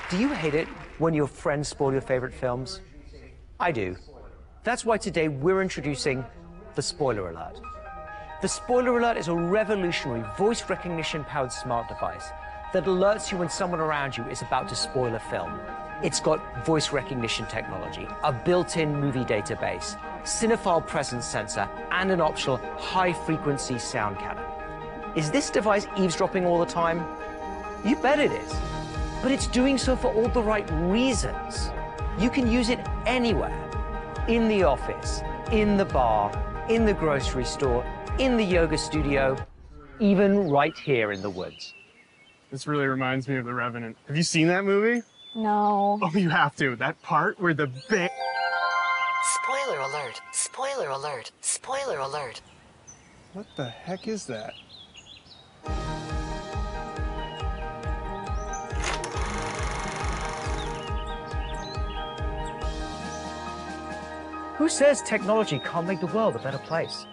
Do you hate it when your friends spoil your favorite films? I do. That's why today we're introducing the Spoiler Alert. The Spoiler Alert is a revolutionary voice recognition-powered smart device that alerts you when someone around you is about to spoil a film. It's got voice recognition technology, a built-in movie database, cinephile presence sensor, and an optional high-frequency sound cannon. Is this device eavesdropping all the time? You bet it is. But it's doing so for all the right reasons. You can use it anywhere. In the office, in the bar, in the grocery store, in the yoga studio, even right here in the woods. This really reminds me of The Revenant. Have you seen that movie? No. Oh, you have to. That part where the big... Spoiler alert. Spoiler alert. Spoiler alert. What the heck is that? Who says technology can't make the world a better place?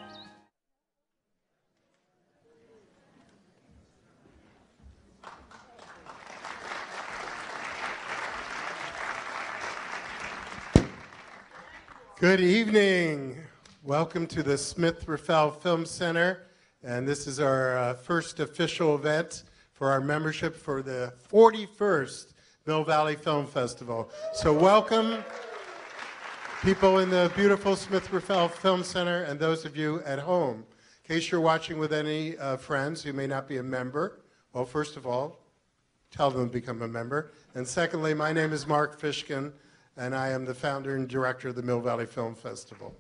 Good evening. Welcome to the Smith-Raffel Film Center. And this is our first official event for our membership for the 41st Mill Valley Film Festival. So welcome, people in the beautiful Smith-Raffel Film Center and those of you at home. In case you're watching with any friends who may not be a member, well, first of all, tell them to become a member. And secondly, my name is Mark Fishkin, and I am the founder and director of the Mill Valley Film Festival.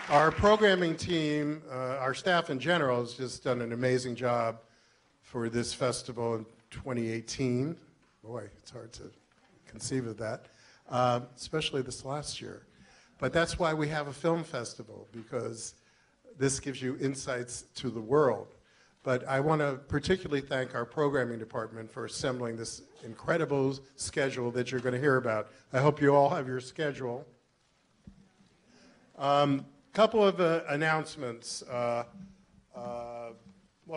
Our programming team, our staff in general, has just done an amazing job for this festival in 2018. Boy, it's hard to conceive of that, especially this last year. But that's why we have a film festival, because this gives you insights to the world. But I want to particularly thank our programming department for assembling this incredible schedule that you're going to hear about. I hope you all have your schedule. Couple of announcements. Well,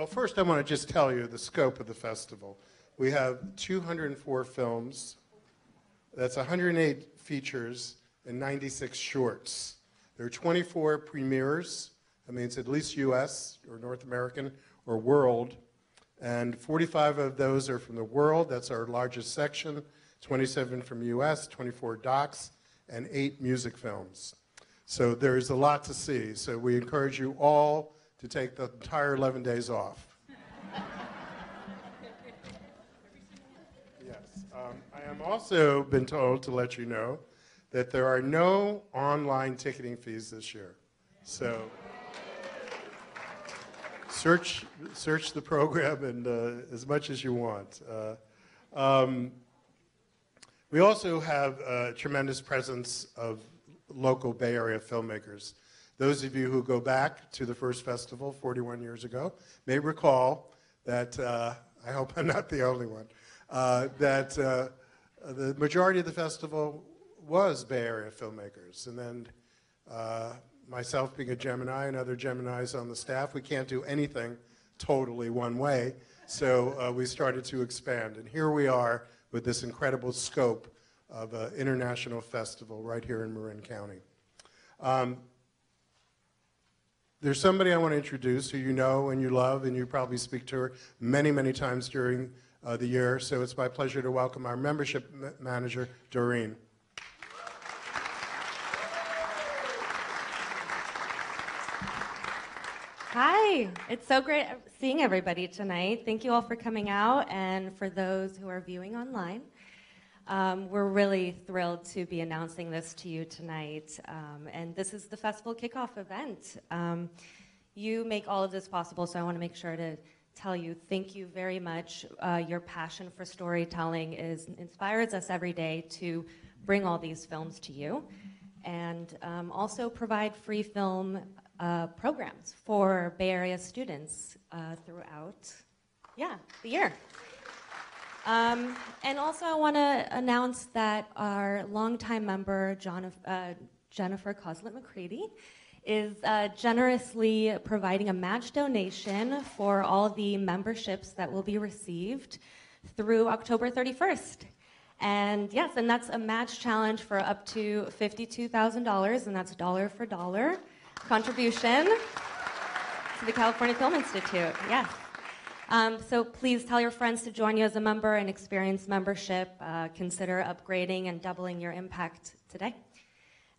first I want to just tell you the scope of the festival. We have 204 films. That's 108 features and 96 shorts. There are 24 premieres. That means at least US or North American or world. And 45 of those are from the world. That's our largest section. 27 from US, 24 docs, and 8 music films. So there's a lot to see. So we encourage you all to take the entire 11 days off. Yes. I am also been told to let you know that there are no online ticketing fees this year. So search the program and as much as you want. We also have a tremendous presence of local Bay Area filmmakers. Those of you who go back to the first festival 41 years ago may recall that, I hope I'm not the only one, that the majority of the festival was Bay Area filmmakers. And then myself being a Gemini and other Geminis on the staff, we can't do anything totally one way. So we started to expand. And here we are with this incredible scope of an international festival right here in Marin County. There's somebody I want to introduce who you know and you love, and you probably speak to her many, many times during the year. So it's my pleasure to welcome our membership manager, Doreen. Hi, it's so great seeing everybody tonight. Thank you all for coming out, and for those who are viewing online. We're really thrilled to be announcing this to you tonight, and this is the festival kickoff event. You make all of this possible, so I want to make sure to tell you thank you very much. Your passion for storytelling inspires us every day to bring all these films to you, and also provide free film programs for Bay Area students throughout the year. And also I want to announce that our longtime member, Jennifer Coslet-McCready, is generously providing a match donation for all the memberships that will be received through October 31st. And yes, and that's a match challenge for up to $52,000, and that's dollar for dollar contribution to the California Film Institute. Yes. So please tell your friends to join you as a member and experience membership. Consider upgrading and doubling your impact today.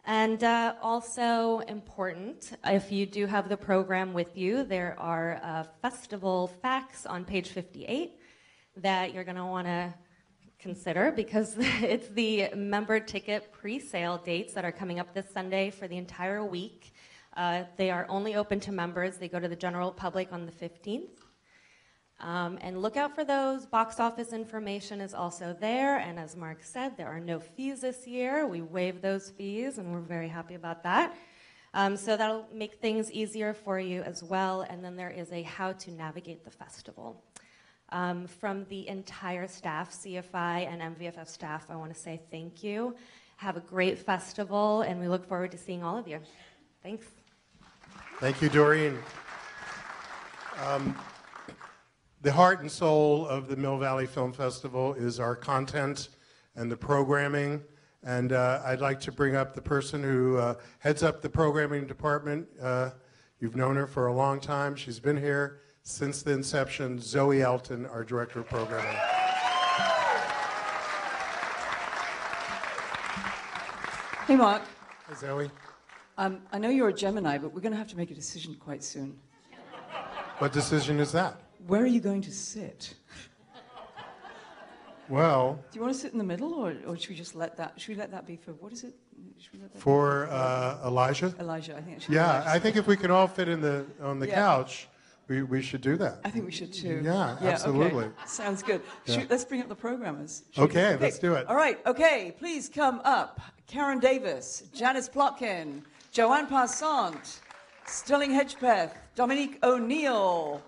And also important, if you do have the program with you, there are festival facts on page 58 that you're going to want to consider, because it's the member ticket pre-sale dates that are coming up this Sunday for the entire week. They are only open to members. They go to the general public on the 15th. And look out for those. Box office information is also there. And as Mark said, there are no fees this year. We waived those fees, and we're very happy about that. So that'll make things easier for you as well. And then there is a how to navigate the festival. From the entire staff, CFI and MVFF staff, I want to say thank you. Have a great festival, and we look forward to seeing all of you. Thanks. Thank you, Doreen. The heart and soul of the Mill Valley Film Festival is our content and the programming. And I'd like to bring up the person who heads up the programming department. You've known her for a long time. She's been here since the inception. Zoe Elton, our director of programming. Hey, Mark. Hey, Zoe. I know you're a Gemini, but we're going to have to make a decision quite soon. What decision is that? Where are you going to sit? Well, Do you want to sit in the middle, or should we just let that? Should we let that be for what is it? Should we let that for Elijah? Elijah, I think it should be Yeah, Elijah. I think if we can all fit in on the couch, we should do that. I think we should too. Yeah, absolutely. Okay. Sounds good. Yeah. Let's bring up the programmers. Okay, let's do it. All right, okay, please come up. Karen Davis, Janice Plotkin, Joanne Passant, Sterling Hedgepeth, Dominique O'Neill.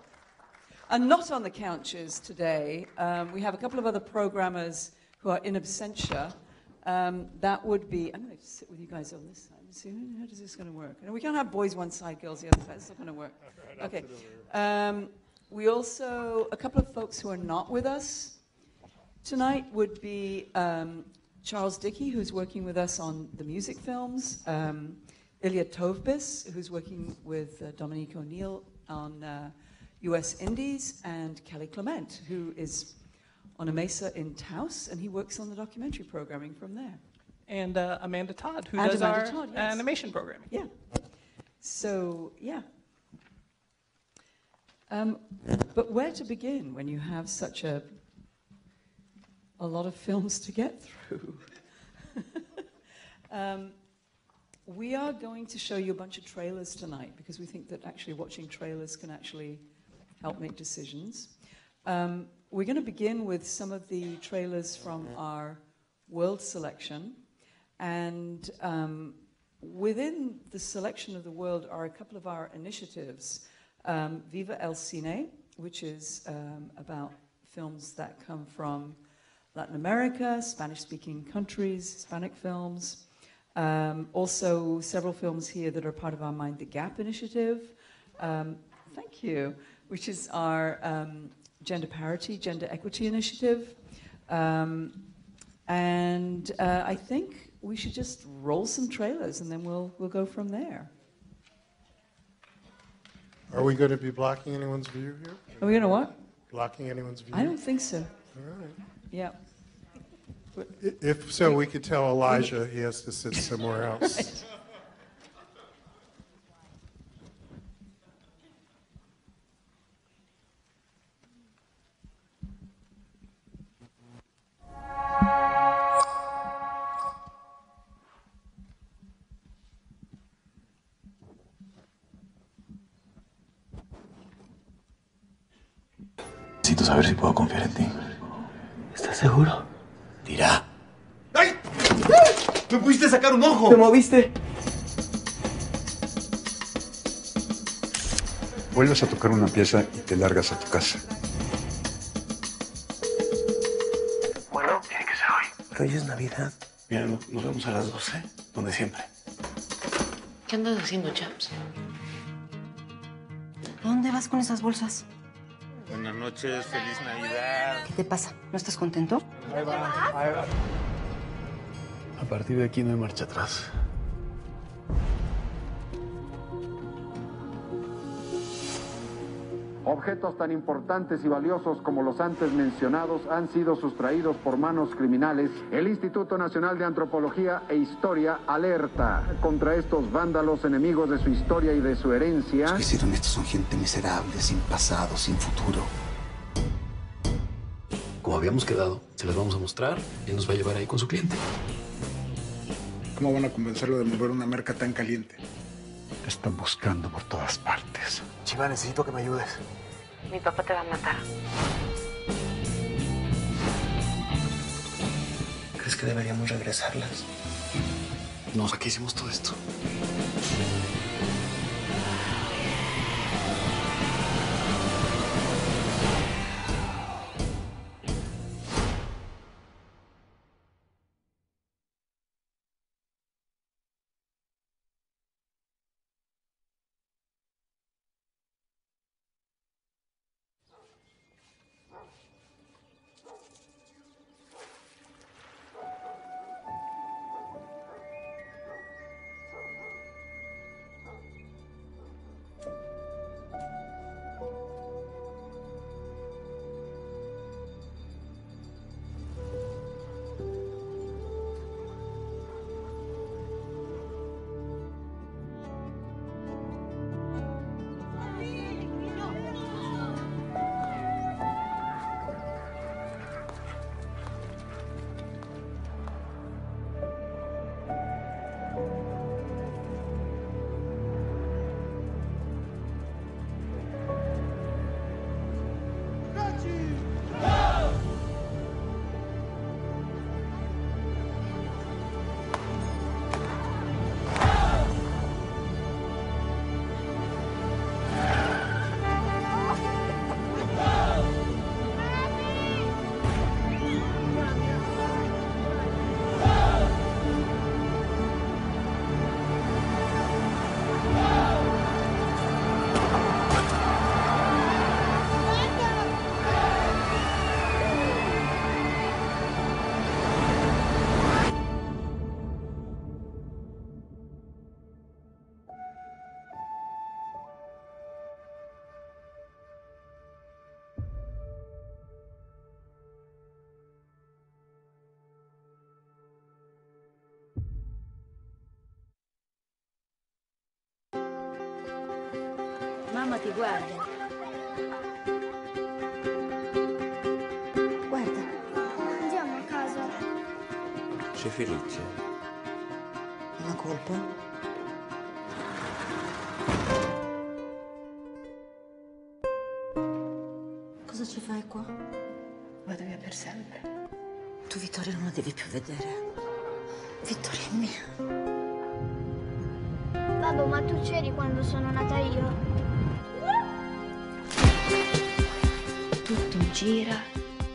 And not on the couches today, we have a couple of other programmers who are in absentia. That would be, I'm going to sit with you guys on this side. See, how is this going to work? We can't have boys one side, girls the other side. It's not going to work. Okay. We also, a couple of folks who are not with us tonight would be Charles Dickey, who's working with us on the music films, Ilya Tovbis, who's working with Dominique O'Neill on US Indies, and Kelly Clement, who is on a mesa in Taos, and he works on the documentary programming from there. And Amanda Todd, who And does Amanda our Todd, yes. animation programming. Yeah. So, yeah. But where to begin when you have such a lot of films to get through? We are going to show you a bunch of trailers tonight, because we think that actually watching trailers can actually help make decisions. We're going to begin with some of the trailers from our world selection. And within the selection of the world are a couple of our initiatives. Viva El Cine, which is about films that come from Latin America, Spanish-speaking countries, Hispanic films. Also, several films here that are part of our Mind the Gap initiative. Thank you. Which is our gender parity, gender equity initiative. And I think we should just roll some trailers, and then we'll go from there. Are we going to be blocking anyone's view here? Are we going to what? Blocking anyone's view? I don't think so. All right. Yeah. If so, we could tell Elijah he has to sit somewhere else. Right. Necesito saber si puedo confiar en ti. ¿Estás seguro? Tira. ¡Ay! ¡Me pudiste sacar un ojo! ¿Te moviste? Vuelves a tocar una pieza y te largas a tu casa. Bueno, tiene que ser hoy. Pero hoy es Navidad. Mira, nos vemos a las 12, donde siempre. ¿Qué andas haciendo, chaps? ¿A dónde vas con esas bolsas? Buenas noches, feliz Navidad. ¿Qué te pasa? ¿No estás contento? Ahí va. A partir de aquí no hay marcha atrás. Objetos tan importantes y valiosos como los antes mencionados han sido sustraídos por manos criminales. El Instituto Nacional de Antropología e Historia alerta contra estos vándalos enemigos de su historia y de su herencia. Los que hicieron esto son gente miserable, sin pasado, sin futuro. Como habíamos quedado, se las vamos a mostrar y él nos va a llevar ahí con su cliente. ¿Cómo van a convencerlo de mover una merca tan caliente? Te están buscando por todas partes. Chiva, necesito que me ayudes. Mi papá te va a matar. ¿Crees que deberíamos regresarlas? No, ¿a qué hicimos todo esto? Mamma ti guarda. Guarda. Andiamo a casa. Sei felice? Una colpa? Cosa ci fai qua? Vado via per sempre. Tu Vittorio non la devi più vedere. Vittorio è mia. Babbo, ma tu c'eri quando sono nata io? Tutto gira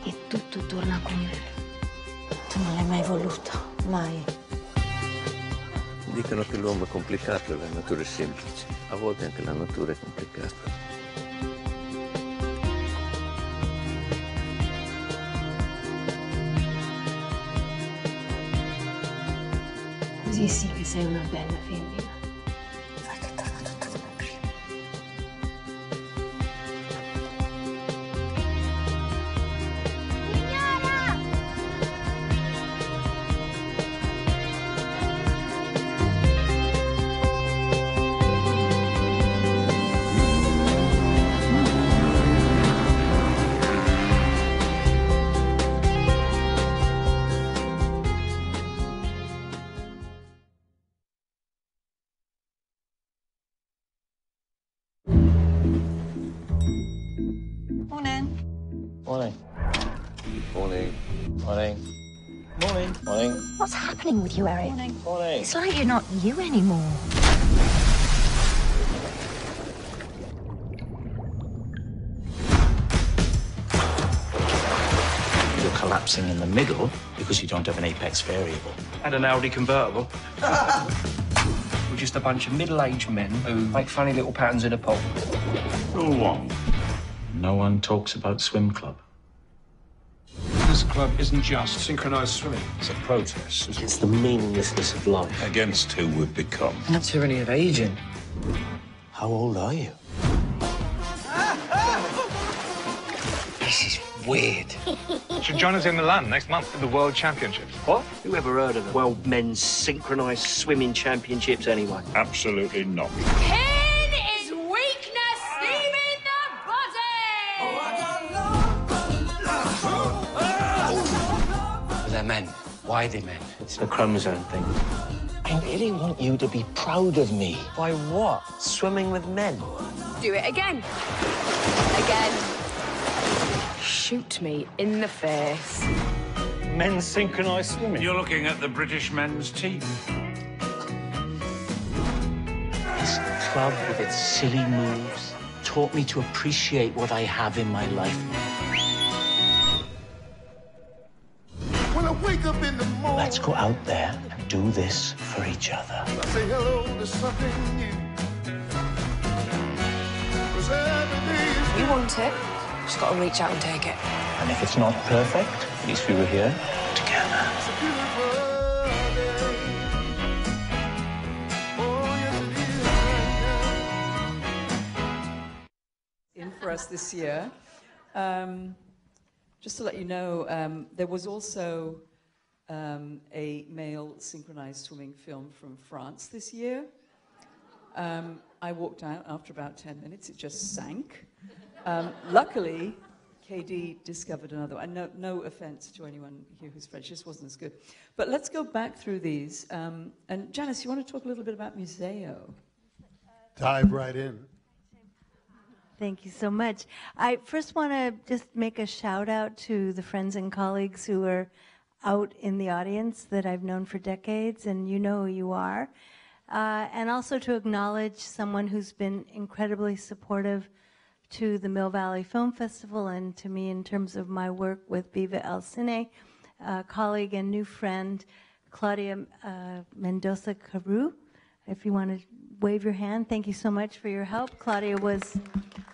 e tutto torna come. Tu non l'hai mai voluto, mai. Dicono che l'uomo è complicato e la natura è semplice. A volte anche la natura è complicata. Così sì che sei una bella femmina. Fai che torna tutto come prima. Morning. What's happening with you, Eric? Morning. It's like you're not you anymore. You're collapsing in the middle because you don't have an apex variable. And an Audi convertible. Would just a bunch of middle-aged men who make funny little patterns in a pool. Go on. No one talks about swim club. This club isn't just synchronized swimming. It's a protest It's the meaninglessness of life. against who we've become. I'm not tyranny of aging. How old are you? This is weird. Should join us in Milan next month for the World Championships. What? Who ever heard of the World Men's Synchronized Swimming Championships anyway? Absolutely not. Pain is weakness, steaming the body. They're men. Why are they men? It's a chromosome thing. I really want you to be proud of me. By what? Swimming with men? Do it again. Again. Shoot me in the face. Men's synchronized swimming. You're looking at the British men's team. This club with its silly moves taught me to appreciate what I have in my life. When I wake up in the morning, Let's go out there and do this for each other. I say hello to something new. 'Cause every day is You want it? Just got to reach out and take it. And if it's not perfect, at least we were here together. a beautiful day. Oh, yes, it is right now. In for us this year. Just to let you know, there was also a male synchronized swimming film from France this year. I walked out after about 10 minutes. It just sank. Luckily, KD discovered another one. No offense to anyone here who's French, this wasn't as good. But let's go back through these. And Janice, you want to talk a little bit about Museo? Dive right in. Thank you so much. I first want to just make a shout out to the friends and colleagues who are out in the audience that I've known for decades, and you know who you are. And also to acknowledge someone who's been incredibly supportive to the Mill Valley Film Festival and to me in terms of my work with Viva El Cine, colleague and new friend, Claudia Mendoza Caru. If you want to wave your hand, thank you so much for your help. Claudia was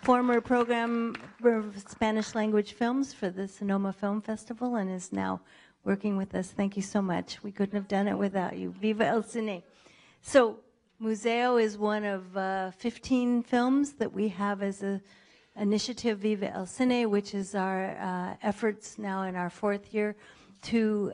former program for Spanish language films for the Sonoma Film Festival and is now working with us. Thank you so much. We couldn't have done it without you. Viva El Cine. So Museo is one of 15 films that we have as a initiative, Viva El Cine, which is our efforts now in our 4th year to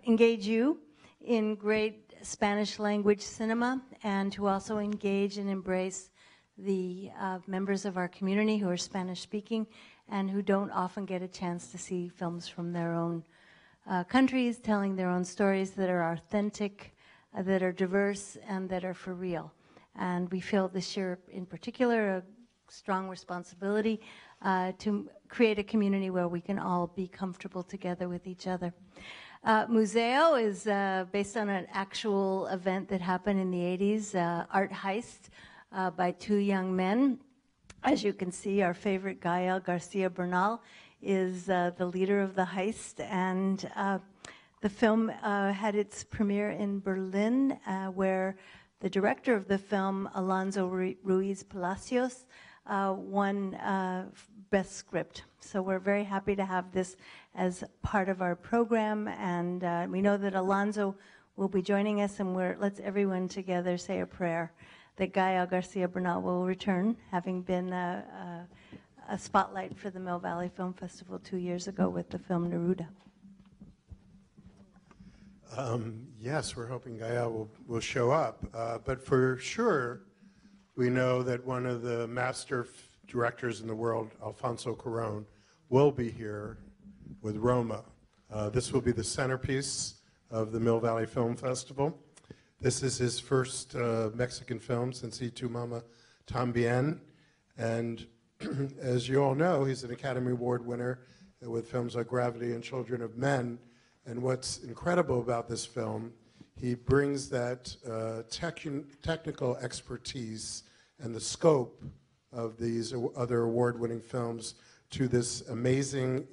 engage you in great Spanish language cinema and to also engage and embrace the members of our community who are Spanish speaking and who don't often get a chance to see films from their own countries, telling their own stories that are authentic, that are diverse, and that are for real. And we feel this year in particular a strong responsibility to create a community where we can all be comfortable together with each other. Museo is based on an actual event that happened in the 80s, art heist by 2 young men. As you can see, our favorite Gael Garcia Bernal is the leader of the heist, and the film had its premiere in Berlin, where the director of the film, Alonso Ruiz Palacios, won Best Script. So we're very happy to have this as part of our program, and we know that Alonso will be joining us, and let's everyone together say a prayer that Gael Garcia Bernal will return, having been a spotlight for the Mill Valley Film Festival 2 years ago with the film Neruda. Yes, we're hoping Gael will show up. But for sure, we know that one of the master directors in the world, Alfonso Cuarón, will be here with Roma. This will be the centerpiece of the Mill Valley Film Festival. This is his first Mexican film since Y Tu Mama Tambien. And as you all know, he's an Academy Award winner with films like Gravity and Children of Men. And what's incredible about this film, he brings that technical expertise and the scope of these other award-winning films to this amazing,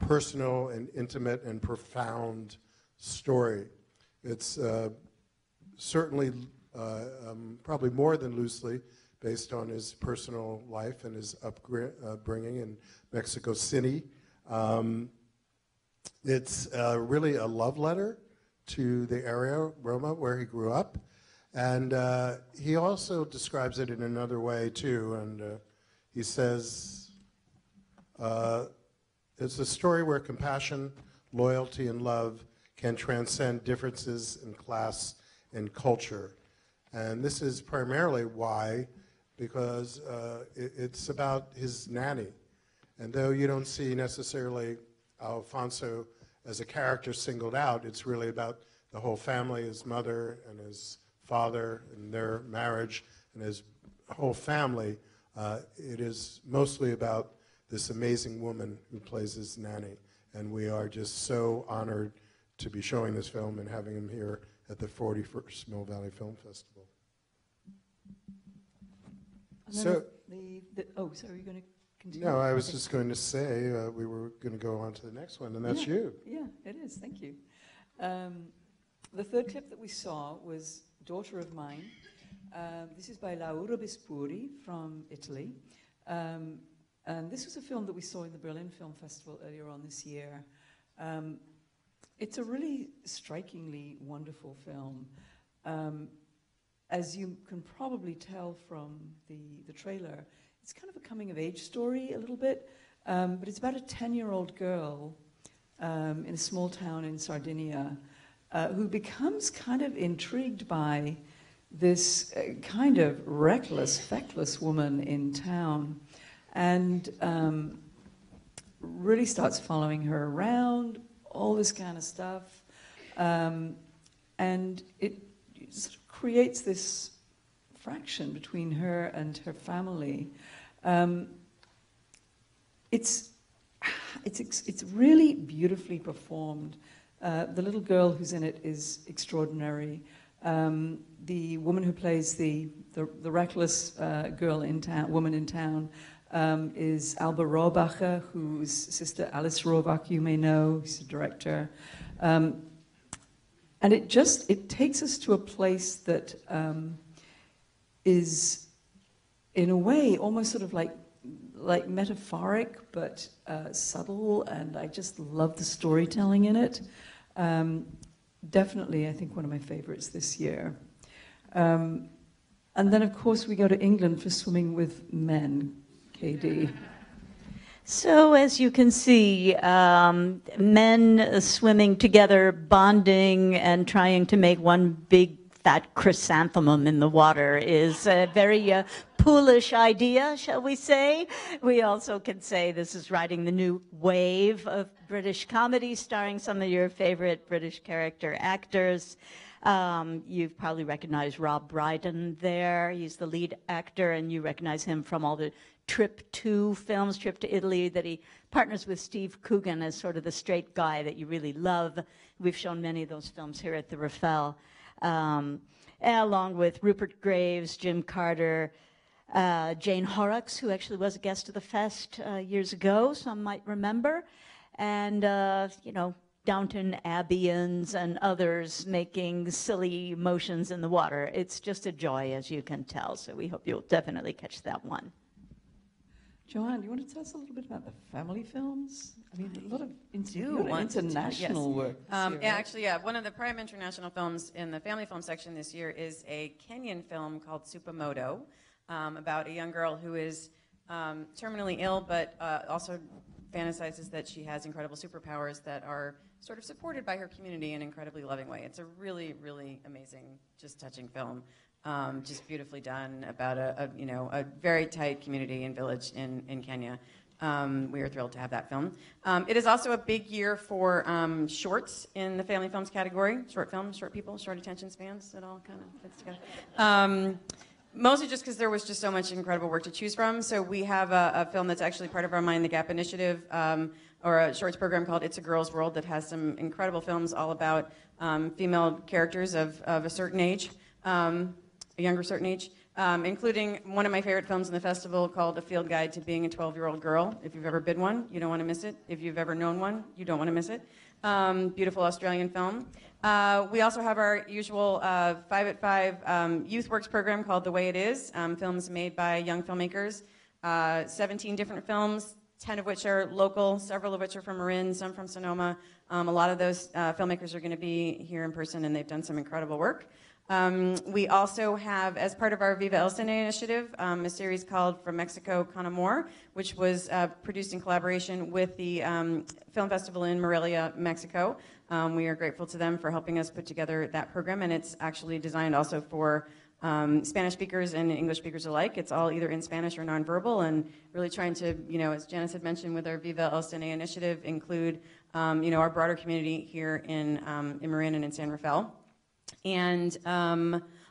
personal and intimate and profound story. It's certainly probably more than loosely, based on his personal life and his upbringing in Mexico City. It's really a love letter to the area, Roma, where he grew up. And he also describes it in another way, too. And he says, it's a story where compassion, loyalty, and love can transcend differences in class and culture. And this is primarily why, because it's about his nanny. And though you don't see necessarily Alfonso as a character singled out, it's really about the whole family, his mother and his father and their marriage and his whole family. It is mostly about this amazing woman who plays his nanny. And we are just so honored to be showing this film and having him here at the 41st Mill Valley Film Festival. So, oh, so are you going to continue? No, I was just going to say we were going to go on to the next one, and that's you. Yeah, it is. Thank you. The third clip that we saw was Daughter of Mine. This is by Laura Bispuri from Italy. And this was a film that we saw in the Berlin Film Festival earlier on this year. It's a really strikingly wonderful film. As you can probably tell from the trailer, it's kind of a coming-of-age story a little bit, but it's about a 10-year-old girl in a small town in Sardinia who becomes kind of intrigued by this kind of reckless, feckless woman in town, and really starts following her around, all this kind of stuff, and it sort of creates this fraction between her and her family. It's really beautifully performed. The little girl who's in it is extraordinary. The woman who plays the reckless woman in town is Alba Rohbacher, whose sister Alice Rohbach you may know. She's a director. And it takes us to a place that is, in a way, almost sort of like metaphoric, but subtle, and I just love the storytelling in it. Definitely, I think one of my favorites this year. And then, of course, we go to England for Swimming with Men, KD. So, as you can see, men swimming together, bonding, and trying to make one big fat chrysanthemum in the water is a very poolish idea, shall we say. We also can say this is riding the new wave of British comedy, starring some of your favorite British character actors. You've probably recognized Rob Brydon there. He's the lead actor, and you recognize him from all the Trip to films, Trip to Italy, that he partners with Steve Coogan as sort of the straight guy that you really love. We've shown many of those films here at the Raffel, along with Rupert Graves, Jim Carter, Jane Horrocks, who actually was a guest of the fest years ago, some might remember, and Downton Abbeyians and others making silly motions in the water. It's just a joy, as you can tell, so we hope you'll definitely catch that one. Joanne, do you want to tell us a little bit about the family films? I mean, a lot of international work. Actually, one of the prime international films in the family film section this year is a Kenyan film called Supermoto, about a young girl who is terminally ill, but also fantasizes that she has incredible superpowers that are sort of supported by her community in an incredibly loving way. It's a really, really amazing, just touching film. Just beautifully done about a very tight community and village in Kenya. We are thrilled to have that film. It is also a big year for shorts in the family films category. Short films, short people, short attention spans. It all kind of fits together. Mostly just because there was just so much incredible work to choose from. So we have a film that's actually part of our Mind the Gap initiative, or a shorts program called It's a Girl's World, that has some incredible films all about female characters of a certain age. A younger certain age, including one of my favorite films in the festival called A Field Guide to Being a 12-Year-Old Girl. If you've ever been one, you don't want to miss it. If you've ever known one, you don't want to miss it. beautiful Australian film. We also have our usual 5 at 5 Youth Works program called The Way It Is, films made by young filmmakers. 17 different films, 10 of which are local, several of which are from Marin, some from Sonoma. A lot of those filmmakers are going to be here in person, and they've done some incredible work. We also have, as part of our Viva El Cine initiative, a series called From Mexico Con Amor, which was produced in collaboration with the Film Festival in Morelia, Mexico. We are grateful to them for helping us put together that program, and it's actually designed also for Spanish speakers and English speakers alike. It's all either in Spanish or nonverbal, and really trying to, as Janice had mentioned with our Viva El Cine initiative, include, our broader community here in Marin and in San Rafael. And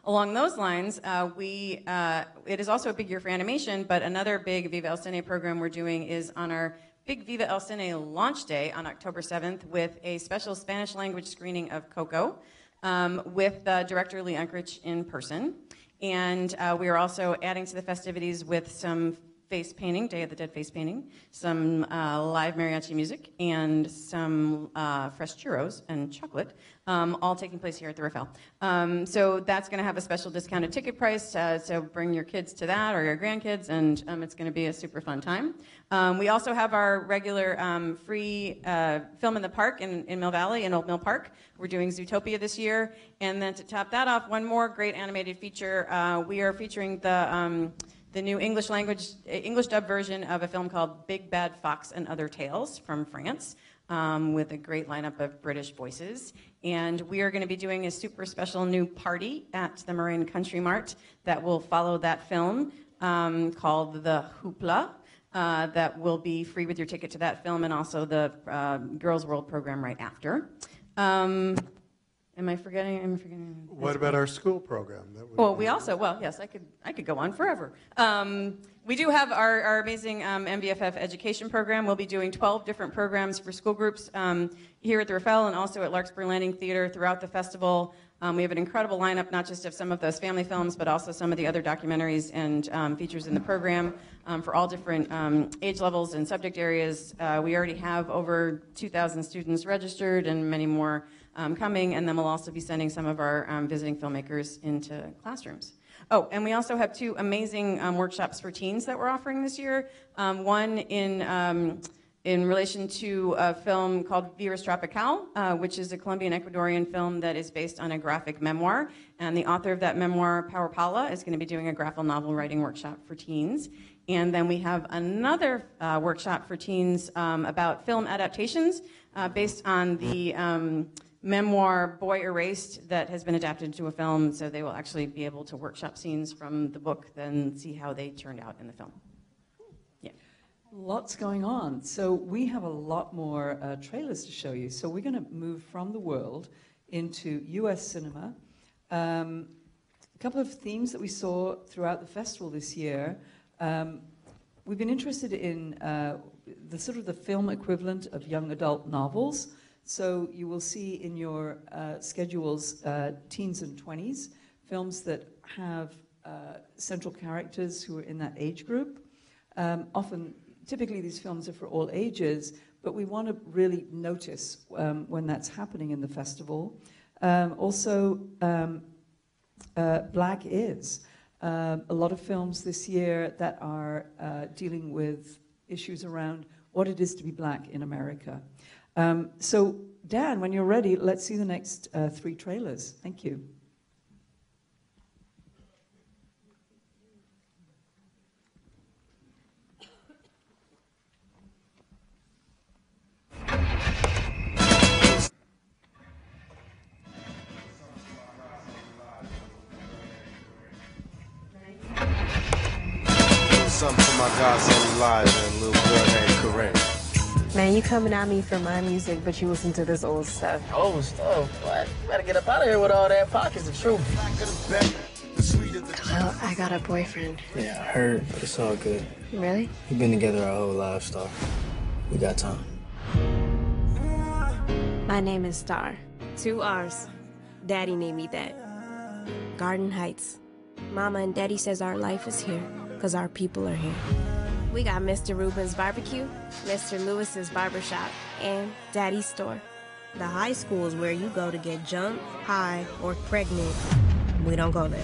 along those lines, it is also a big year for animation, but another big Viva El Cine program we're doing is on our big Viva El Cine launch day on October 7th with a special Spanish language screening of Coco with director Lee Unkrich in person. And we are also adding to the festivities with some face painting, Day of the Dead face painting, some live mariachi music, and some fresh churros and chocolate, all taking place here at the Rafael. So that's going to have a special discounted ticket price, so bring your kids to that or your grandkids, and it's going to be a super fun time. We also have our regular free film in the park in Mill Valley, in Old Mill Park. We're doing Zootopia this year, and then to top that off, one more great animated feature. We are featuring the new English dub version of a film called Big Bad Fox and Other Tales from France, with a great lineup of British voices. And we are going to be doing a super special new party at the Marin Country Mart that will follow that film, called The Hoopla, that will be free with your ticket to that film, and also the Girls World program right after. Am I forgetting? I'm forgetting. What about our school program? Yes, I could go on forever. We do have our amazing MVFF education program. We'll be doing 12 different programs for school groups here at the Rafael and also at Larkspur Landing Theater throughout the festival. We have an incredible lineup, not just of some of those family films, but also some of the other documentaries and features in the program for all different age levels and subject areas. We already have over 2,000 students registered and many more coming, and then we'll also be sending some of our visiting filmmakers into classrooms. Oh, and we also have 2 amazing workshops for teens that we're offering this year. One in relation to a film called Virus Tropical, which is a Colombian-Ecuadorian film that is based on a graphic memoir. And the author of that memoir, Power Paula, is going to be doing a graphic novel writing workshop for teens. And then we have another workshop for teens about film adaptations based on the memoir Boy Erased that has been adapted into a film, so they will actually be able to workshop scenes from the book, then see how they turned out in the film. Yeah. Lots going on. So we have a lot more trailers to show you. So we're going to move from the world into US cinema. A couple of themes that we saw throughout the festival this year. We've been interested in the sort of the film equivalent of young adult novels. So you will see in your schedules teens and 20s, films that have central characters who are in that age group. Typically these films are for all ages, but we want to really notice when that's happening in the festival. Also, Black Is. A lot of films this year that are dealing with issues around what it is to be black in America. So, Dan, when you're ready, let's see the next 3 trailers. Thank you. Something for my godson Elijah and little girl named Corinne. Man, you coming at me for my music, but you listen to this old stuff. Old stuff? What? You better get up out of here with all that. Pocket's the truth. Well, I got a boyfriend. Yeah, I heard, but it's all good. Really? We've been together our whole lives, Star. We got time. My name is Star. 2 R's. Daddy named me that. Garden Heights. Mama and Daddy says our life is here, because our people are here. We got Mr. Rubin's Barbecue, Mr. Lewis's Barbershop, and Daddy's Store. The high school is where you go to get jumped, high, or pregnant. We don't go there.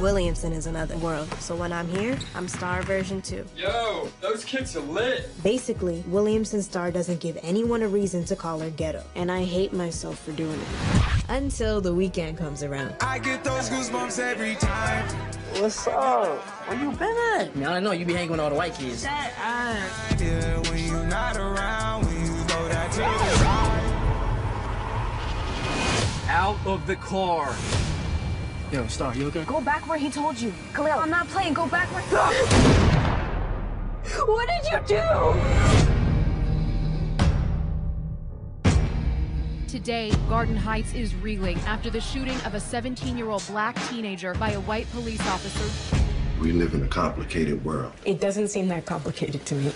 Williamson is another world, so when I'm here, I'm Star version 2. Yo, those kids are lit. Basically, Williamson Star doesn't give anyone a reason to call her ghetto, and I hate myself for doing it. Until the weekend comes around. I get those goosebumps every time. What's up? Where you been at? Man, I know you be hanging with all the white kids. Shut up. Yeah, when you're not around, when you go that to the side. Out of the car. Yo, Star, you okay? Go back where he told you. Khalil, I'm not playing. Go back where... What did you do? Today, Garden Heights is reeling after the shooting of a 17-year-old black teenager by a white police officer. We live in a complicated world. It doesn't seem that complicated to me.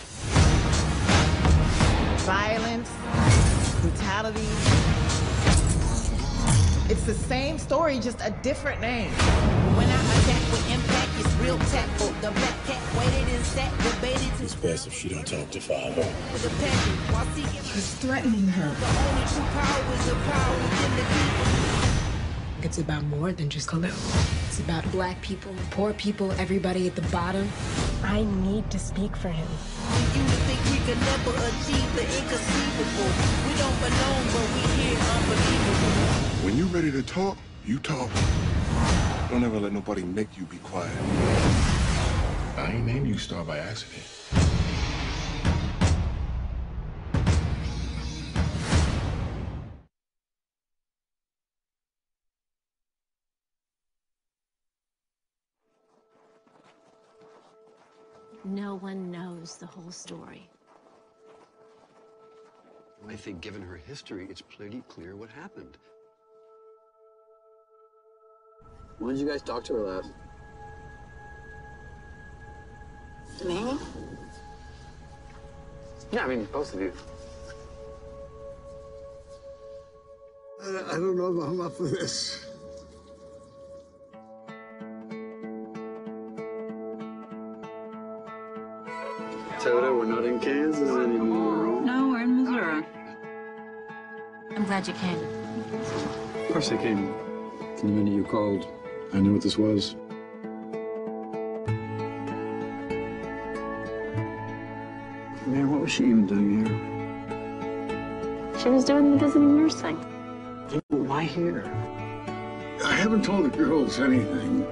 Violence, brutality. It's the same story, just a different name. When I attack with impact, it's real tactful. The black cat waited and sat, debated to... It's best if she don't talk to father. With a passion, while seeking... He's threatening her. The only true power is the power within the people. It's about more than just Khalil. It's about black people, poor people, everybody at the bottom. I need to speak for him. We used to think we could never achieve the inconceivable. We don't belong, but we hear unbelievable. When you're ready to talk, you talk. Don't ever let nobody make you be quiet. I ain't named you Star by accident. No one knows the whole story. I think given her history, it's pretty clear what happened. When did you guys talk to her last? Me? Yeah, I mean, both of you. I don't know if I'm up for this. Toto, we're not in Kansas anymore. No, we're in Missouri. I'm glad you came. Of course I came. The minute you called, I knew what this was. Man, what was she even doing here? She was doing the visiting nurse thing. Why here? I haven't told the girls anything.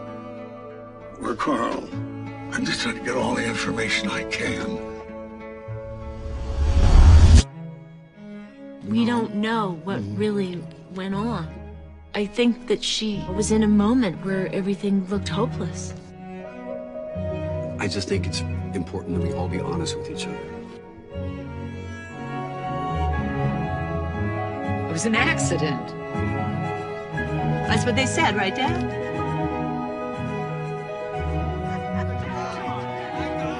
Or Carl. I'm just trying to get all the information I can. We don't know what really went on. I think that she was in a moment where everything looked hopeless. I just think it's important that we all be honest with each other. It was an accident. That's what they said, right, Dad?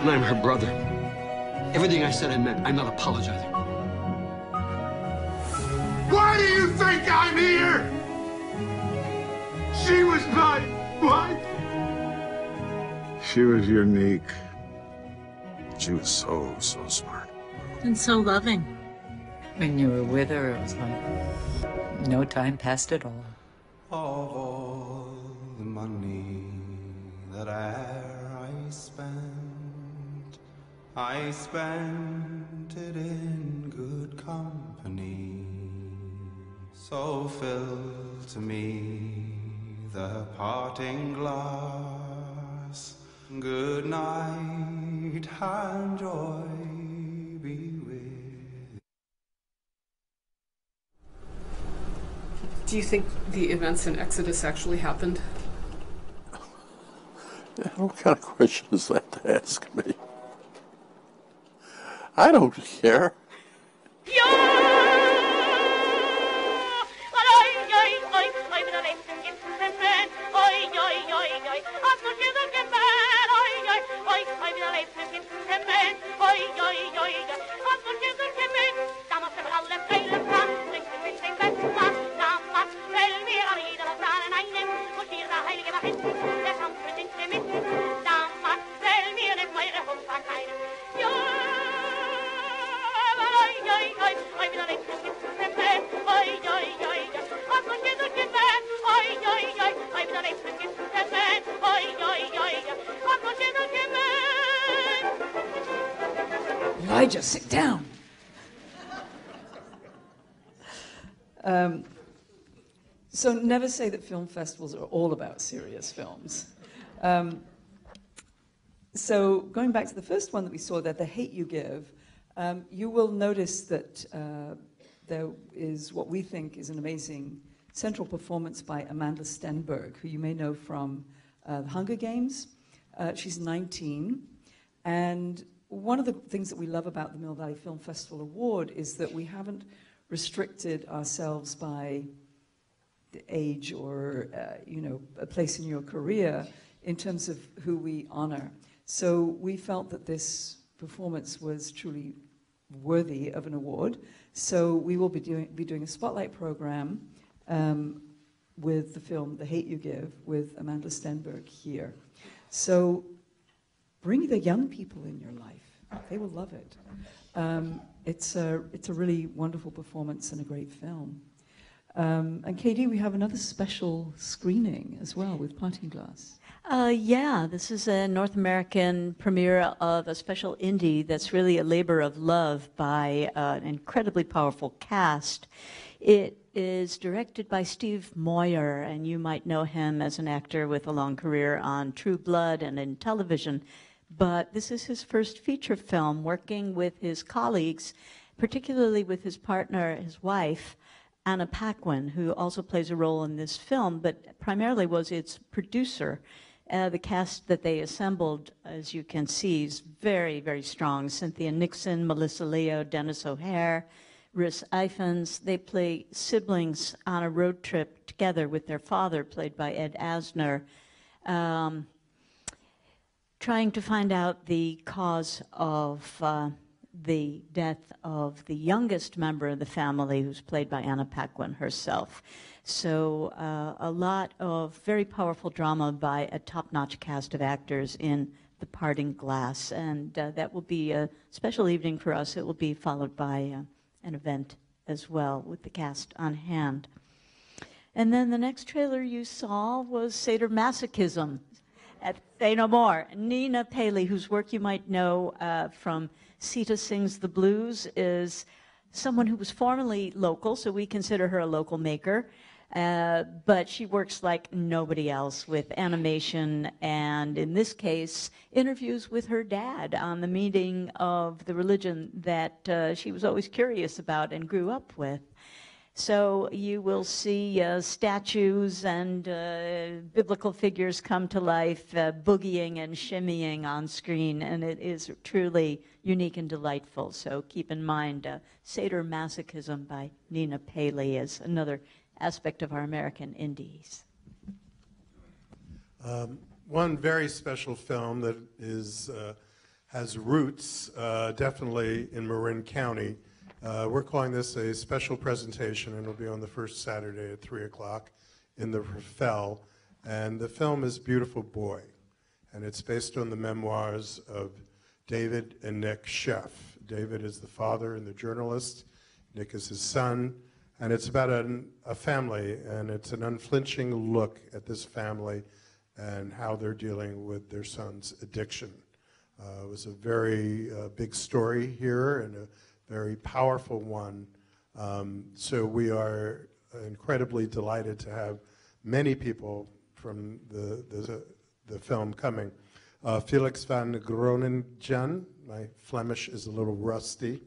And I'm her brother. Everything I said I meant. I'm not apologizing. Why do you think I'm here? She was my wife. She was unique. She was so smart. And so loving. When you were with her, it was like no time passed at all. Of all the money that I spent it in good company. So fill to me the parting glass. Good night and joy be with. Do you think the events in Exodus actually happened? What kind of question is that to ask me? I don't care. Elijah, sit down. So never say that film festivals are all about serious films. So going back to the first one that we saw there, The Hate You Give, you will notice that there is what we think is an amazing central performance by Amanda Stenberg, who you may know from The Hunger Games. She's 19, and one of the things that we love about the Mill Valley Film Festival Award is that we haven't restricted ourselves by the age or a place in your career in terms of who we honor. So we felt that this performance was truly worthy of an award. So we will be doing a spotlight program with the film The Hate You Give with Amanda Stenberg here. So bring the young people in your life. They will love it. It's a really wonderful performance and a great film. And KD, we have another special screening as well with Parting Glass. Yeah, this is a North American premiere of a special indie that's really a labor of love by an incredibly powerful cast. It is directed by Steve Moyer, and you might know him as an actor with a long career on True Blood and in television. But this is his first feature film, working with his colleagues, particularly with his partner, his wife, Anna Paquin, who also plays a role in this film, but primarily was its producer. The cast that they assembled, as you can see, is very, very strong. Cynthia Nixon, Melissa Leo, Dennis O'Hare, Rhys Ifans. They play siblings on a road trip together with their father, played by Ed Asner, trying to find out the cause of the death of the youngest member of the family, who's played by Anna Paquin herself. So a lot of very powerful drama by a top-notch cast of actors in The Parting Glass. And that will be a special evening for us. It will be followed by an event as well with the cast on hand. And then the next trailer you saw was Sadomasochism. Say no more. Nina Paley, whose work you might know from Sita Sings the Blues, is someone who was formerly local, so we consider her a local maker. But she works like nobody else with animation, and in this case, interviews with her dad on the meaning of the religion that she was always curious about and grew up with. So you will see statues and biblical figures come to life, boogieing and shimmying on screen, and it is truly unique and delightful. So keep in mind, Sadomasochism by Nina Paley is another aspect of our American indies. One very special film that is has roots definitely in Marin County. We're calling this a special presentation, and it'll be on the first Saturday at 3 o'clock in the Raffel. And the film is Beautiful Boy, and it's based on the memoirs of David and Nick Sheff. David is the father and the journalist. Nick is his son. And it's about a family, and it's an unflinching look at this family and how they're dealing with their son's addiction. It was a very big story here and a very powerful one. So we are incredibly delighted to have many people from the film coming. Felix van Groningen, my Flemish is a little rusty,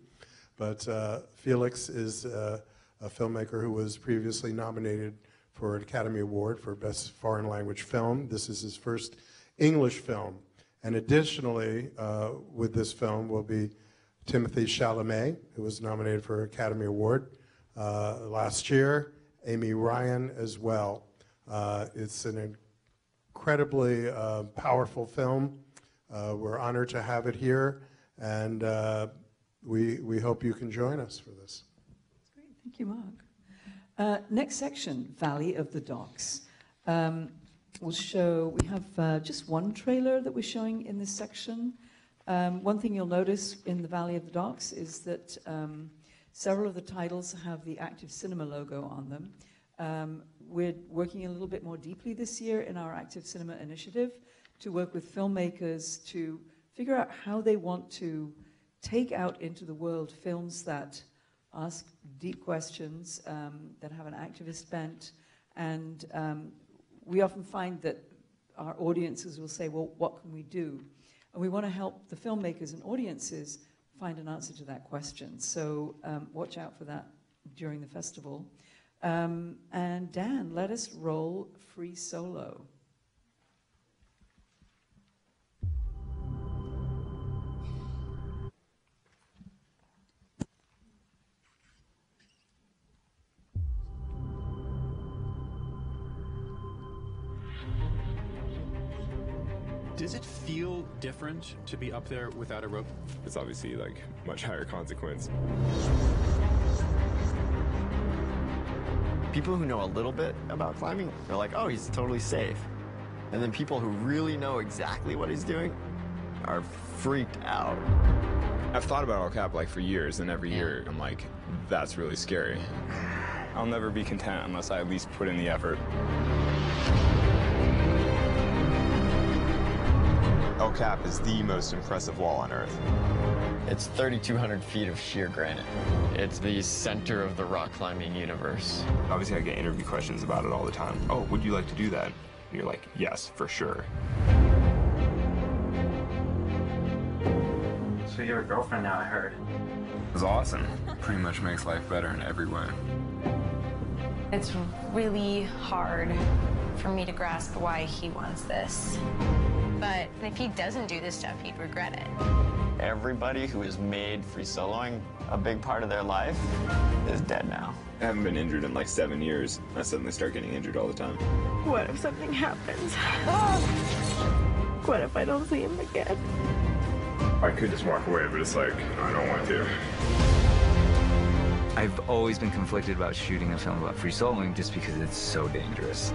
but Felix is a filmmaker who was previously nominated for an Academy Award for Best Foreign Language Film. This is his first English film. And additionally, with this film will be Timothy Chalamet, who was nominated for an Academy Award last year, Amy Ryan as well. It's an incredibly powerful film. We're honored to have it here, and we hope you can join us for this. Great, thank you, Mark. Next section, Valley of the Docks. We'll show, we have just one trailer that we're showing in this section. One thing you'll notice in the Valley of the Docks is that several of the titles have the Active Cinema logo on them. We're working a little bit more deeply this year in our Active Cinema initiative to work with filmmakers to figure out how they want to take out into the world films that ask deep questions, that have an activist bent, and we often find that our audiences will say, well, what can we do? And we want to help the filmmakers and audiences find an answer to that question. So watch out for that during the festival. And Dan, let us roll Free Solo. Does it feel different to be up there without a rope? It's obviously like much higher consequence. People who know a little bit about climbing are like, oh, he's totally safe. And then people who really know exactly what he's doing are freaked out. I've thought about El Cap like for years, and every year I'm like, that's really scary. I'll never be content unless I at least put in the effort. El Cap is the most impressive wall on Earth. It's 3,200 feet of sheer granite. It's the center of the rock climbing universe. Obviously, I get interview questions about it all the time. Oh, would you like to do that? And you're like, yes, for sure. So you have a girlfriend now, I heard. It's awesome. Pretty much makes life better in every way. It's really hard for me to grasp why he wants this. But if he doesn't do this stuff, he'd regret it. Everybody who has made free soloing a big part of their life is dead now. I haven't been injured in like 7 years. I suddenly start getting injured all the time. What if something happens? What if I don't see him again? I could just walk away, but it's like, I don't want to. I've always been conflicted about shooting a film about free soloing just because it's so dangerous.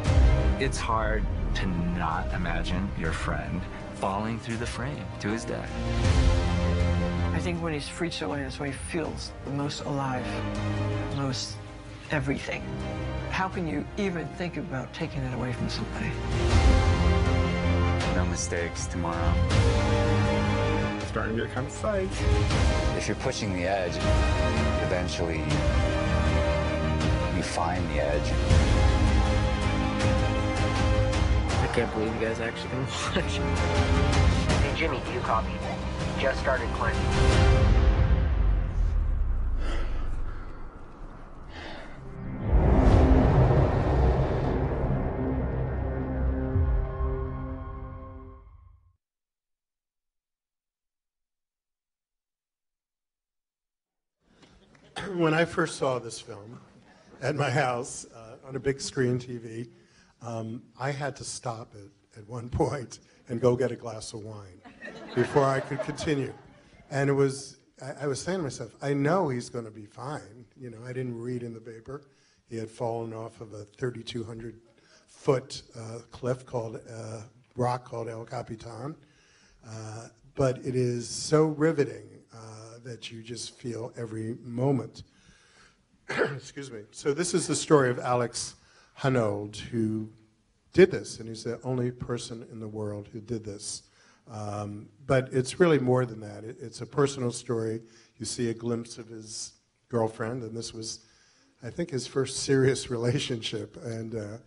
It's hard to not imagine your friend falling through the frame to his death. I think when he's free soloing, that's when he feels the most alive, most everything. How can you even think about taking it away from somebody? No mistakes tomorrow. I'm starting to get kind of psyched. If you're pushing the edge, eventually you find the edge. I can't believe you guys actually gonna watch. Hey, Jimmy, do you copy? Just started climbing. When I first saw this film at my house on a big screen TV, I had to stop it at one point and go get a glass of wine before I could continue. And it was, I was saying to myself, I know he's going to be fine. You know, I didn't read in the paper. He had fallen off of a 3,200-foot cliff called, rock called El Capitan. But it is so riveting that you just feel every moment. Excuse me. So this is the story of Alex Hanold, who did this, and he's the only person in the world who did this. But it's really more than that. It's a personal story. You see a glimpse of his girlfriend, and this was, I think, his first serious relationship. And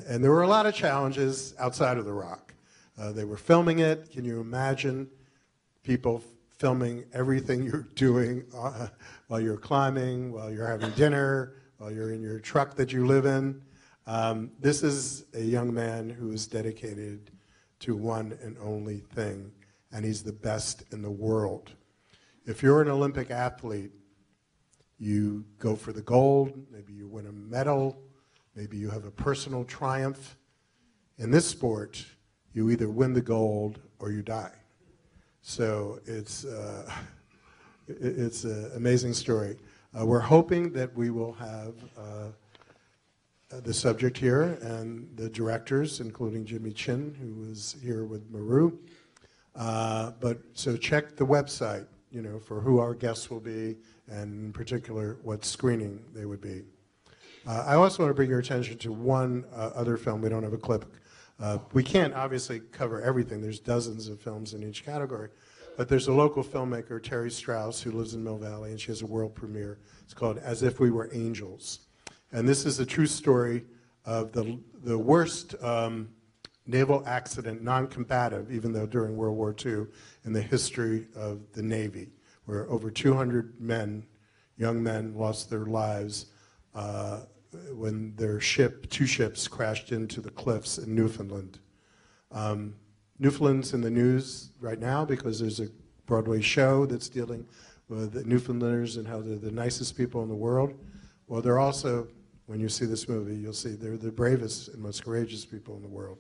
there were a lot of challenges outside of the rock. They were filming it. Can you imagine people filming everything you're doing while you're climbing, while you're having dinner, while you're in your truck that you live in? This is a young man who is dedicated to one and only thing, and he's the best in the world. If you're an Olympic athlete, you go for the gold, maybe you win a medal, maybe you have a personal triumph. In this sport, you either win the gold or you die. So it's an amazing story. We're hoping that we will have the subject here and the directors, including Jimmy Chin, who was here with Maru. So check the website, you know, for who our guests will be, and in particular what screening they would be. I also want to bring your attention to one other film. We don't have a clip. We can't obviously cover everything. There's dozens of films in each category. But there's a local filmmaker, Terry Strauss, who lives in Mill Valley, and she has a world premiere. It's called As If We Were Angels. And this is a true story of the worst naval accident, non-combative, even though during World War II, in the history of the Navy, where over 200 men, young men, lost their lives when their ship, 2 ships, crashed into the cliffs in Newfoundland. Newfoundland's in the news right now because there's a Broadway show that's dealing with the Newfoundlanders and how they're the nicest people in the world. Well, they're also, when you see this movie, you'll see they're the bravest and most courageous people in the world.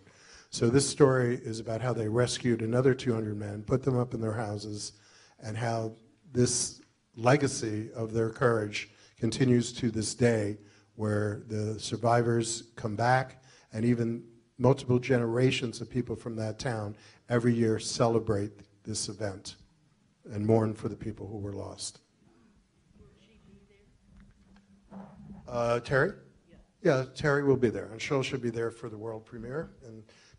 So this story is about how they rescued another 200 men, put them up in their houses, and how this legacy of their courage continues to this day, where the survivors come back, and even multiple generations of people from that town every year celebrate this event and mourn for the people who were lost. Terry? Yeah, Terry will be there. And she'll be there for the world premiere,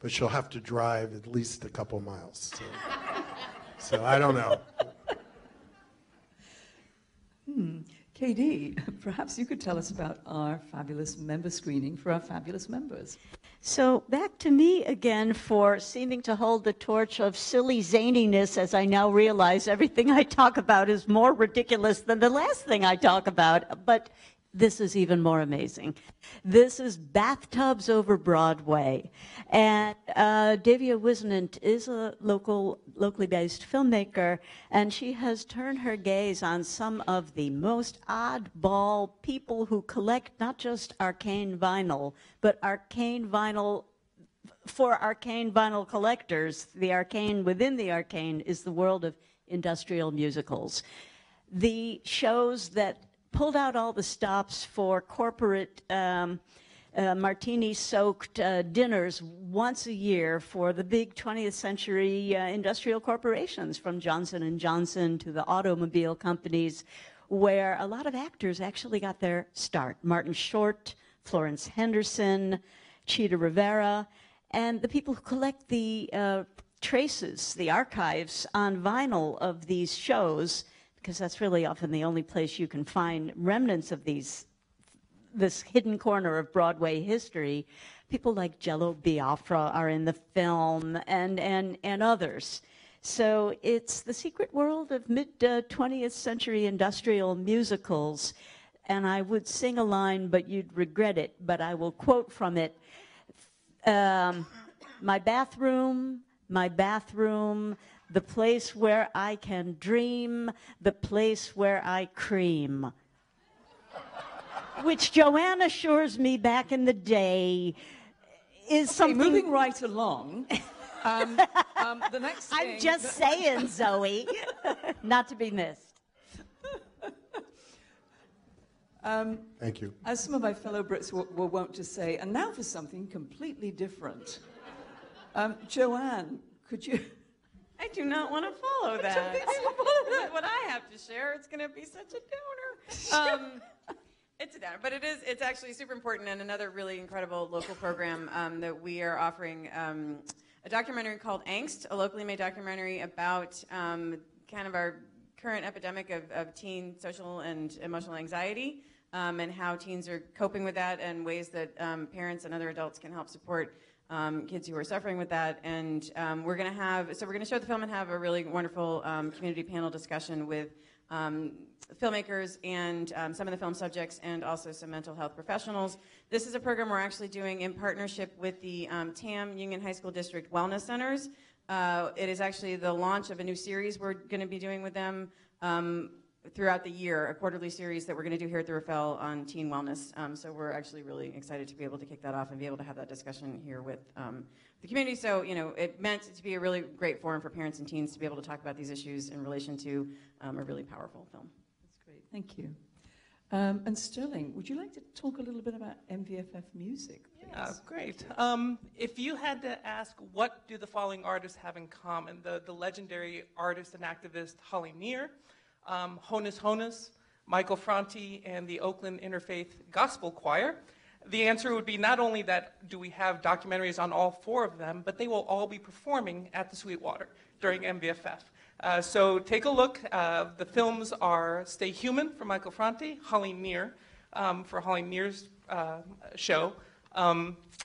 but she'll have to drive at least a couple miles. So I don't know. KD, perhaps you could tell us about our fabulous member screening for our fabulous members. So back to me again for seeming to hold the torch of silly zaniness, as I now realize everything I talk about is more ridiculous than the last thing I talk about, but this is even more amazing. This is Bathtubs Over Broadway. And Davia Wisnant is a locally based filmmaker, and she has turned her gaze on some of the most oddball people who collect not just arcane vinyl, but arcane vinyl for arcane vinyl collectors. The arcane within the arcane is the world of industrial musicals. The shows that pulled out all the stops for corporate martini-soaked dinners once a year for the big 20th century industrial corporations, from Johnson & Johnson to the automobile companies, where a lot of actors actually got their start. Martin Short, Florence Henderson, Chita Rivera, and the people who collect the traces, the archives on vinyl of these shows, because that's really often the only place you can find remnants of this hidden corner of Broadway history. People like Jello Biafra are in the film, and others. So it's the secret world of mid-20th century industrial musicals. And I would sing a line, but you'd regret it, but I will quote from it. My bathroom, the place where I can dream, the place where I cream. Which Joanne assures me back in the day is something... Moving right along, the next thing... I'm just saying, Zoe, not to be missed. Thank you. As some of my fellow Brits were wont to say, and now for something completely different. Joanne, could you... I do not want to follow that. What I have to share, it's going to be such a downer. It's a downer, but it's actually super important, and another really incredible local program that we are offering, a documentary called Angst, a locally made documentary about kind of our current epidemic of teen social and emotional anxiety, and how teens are coping with that, and ways that parents and other adults can help support kids who are suffering with that. And we're going to show the film and have a really wonderful community panel discussion with filmmakers and some of the film subjects, and also some mental health professionals. This is a program we're actually doing in partnership with the TAM Union High School District Wellness Centers. It is actually the launch of a new series we're going to be doing with them throughout the year, a quarterly series that we're going to do here at the Raffel on teen wellness. So we're actually really excited to be able to kick that off and be able to have that discussion here with the community. So, you know, it meant to be a really great forum for parents and teens to be able to talk about these issues in relation to a really powerful film. That's great, thank you. And Sterling, would you like to talk a little bit about MVFF music, please? Yeah, great. If you had to ask what do the following artists have in common, the legendary artist and activist Holly Near, Honus Honus, Michael Franti, and the Oakland Interfaith Gospel Choir, the answer would be not only that do we have documentaries on all 4 of them, but they will all be performing at the Sweetwater during MVFF. So take a look. The films are Stay Human for Michael Franti, Holly Near for Holly Near's show,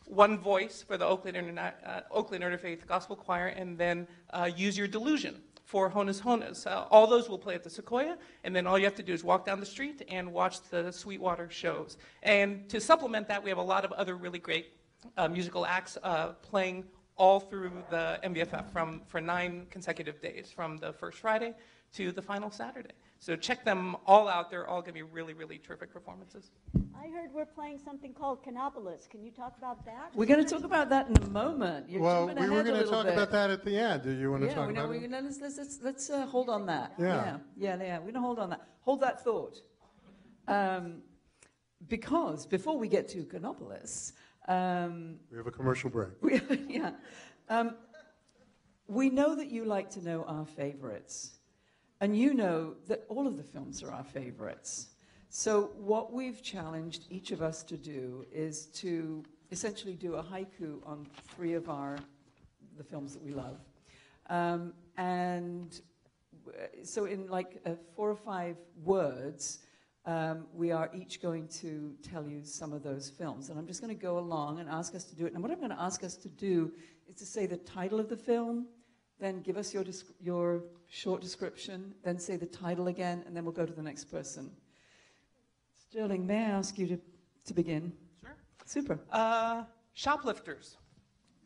One Voice for the Oakland Interfaith Gospel Choir, and then Use Your Delusion for Honus Honus. All those will play at the Sequoia, and then all you have to do is walk down the street and watch the Sweetwater shows. And to supplement that, we have a lot of other really great musical acts playing all through the MVFF for 9 consecutive days, from the first Friday to the final Saturday. So check them all out. They're all going to be really, really terrific performances. I heard we're playing something called Canopolis. Can you talk about that? We're going to talk about that in a moment. You're Well, jumping we were ahead a going to little talk bit. about that at the end. Do you want to Yeah, talk we know, about it? let's hold on that. Yeah. Yeah. We're going to hold on that. Hold that thought. Because before we get to Canopolis, We have a commercial break. we know that you like to know our favorites. And you know that all of the films are our favorites. So what we've challenged each of us to do is to essentially do a haiku on 3 of the films that we love. So in like 4 or 5 words, we are each going to tell you some of those films. And I'm just going to go along and ask us to do it. And what I'm going to ask us to do is to say the title of the film, then give us your short description, then say the title again, and then we'll go to the next person. Sterling, may I ask you to begin? Sure. Super. Shoplifters,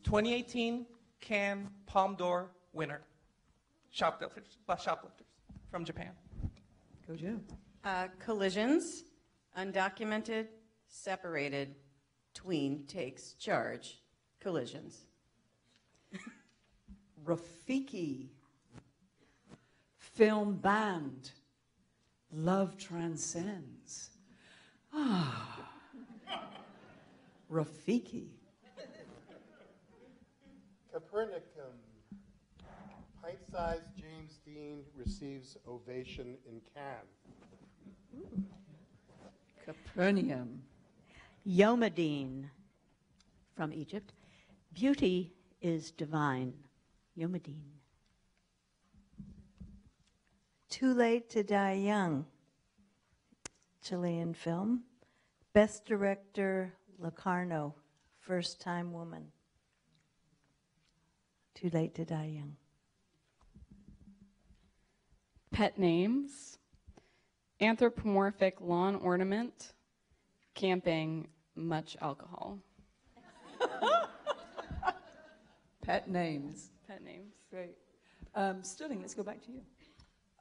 2018 Cannes Palme d'Or winner. Shoplifters from Japan. Go Joe. Collisions, undocumented, separated, tween takes charge. Collisions. Rafiki, film band, love transcends. Rafiki. Copernicum, pint-sized James Dean receives ovation in Cannes. Capernaum. Yomadine from Egypt. Beauty is divine. Yomadine. Too Late to Die Young, Chilean film. Best Director, Locarno, First Time Woman. Too Late to Die Young. Pet names, anthropomorphic lawn ornament, camping, much alcohol. Pet names. Pet names. Great. Sterling, let's go back to you.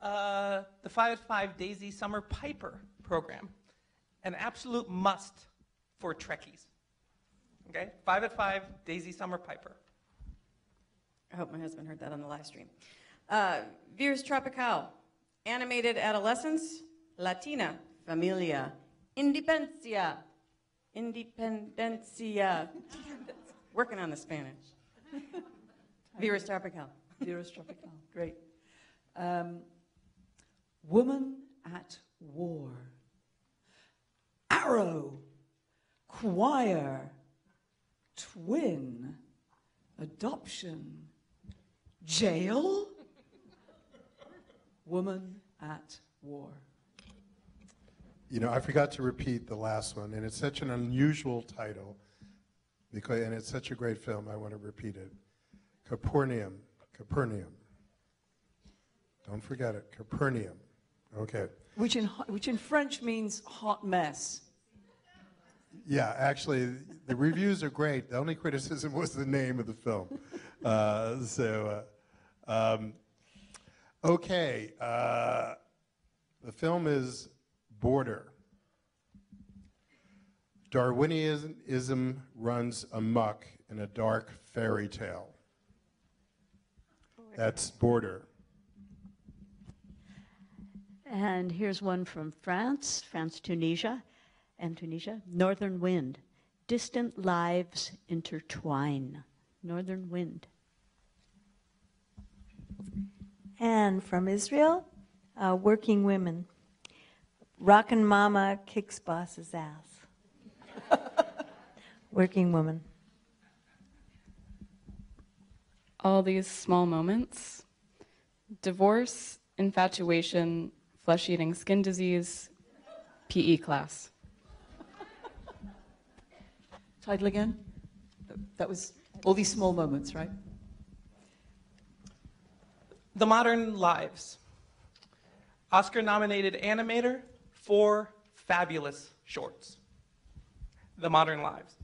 The 5 at 5 Daisy Summer Piper program, an absolute must for Trekkies. Okay, 5 at 5 Daisy Summer Piper. I hope my husband heard that on the live stream. Virus Tropical, animated adolescence, Latina, familia, independencia, working on the Spanish. Virus Tropical. Virus Tropical, great. Woman at War, Arrow, Choir, Twin, Adoption, Jail, Woman at War. You know, I forgot to repeat the last one, and it's such an unusual title, and it's such a great film, I want to repeat it. Capernaum. Don't forget it, Capernaum. Okay. Which in French means hot mess. Yeah, actually, the reviews are great. The only criticism was the name of the film. Okay. The film is Border. Darwinism runs amok in a dark fairy tale. That's Border. And here's one from France, Tunisia. Northern Wind. Distant lives intertwine. Northern Wind. And from Israel, Working Women. Rockin' Mama kicks boss's ass. Working Woman. All these small moments, divorce, infatuation, flesh-eating skin disease, PE class. Title again? That was all these small moments, right? The Modern Lives. Oscar-nominated animator, 4 fabulous shorts. The Modern Lives.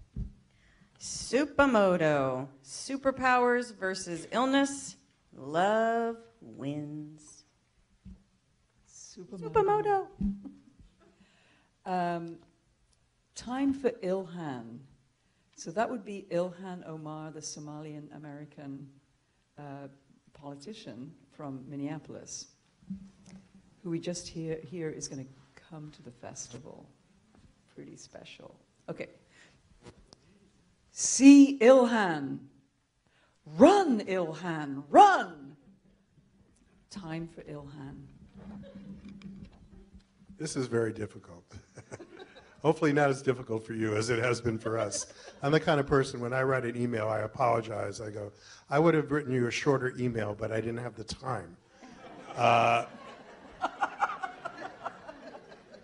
Supermoto. Superpowers versus illness. Love wins. Supermoto. Time for Ilhan. So that would be Ilhan Omar, the Somalian-American politician from Minneapolis, who we just hear is going to come to the festival. Pretty special. Okay. See Ilhan. Run, Ilhan, run. Time for Ilhan. This is very difficult. Hopefully not as difficult for you as it has been for us. I'm the kind of person, when I write an email, I apologize. I go, I would have written you a shorter email, but I didn't have the time.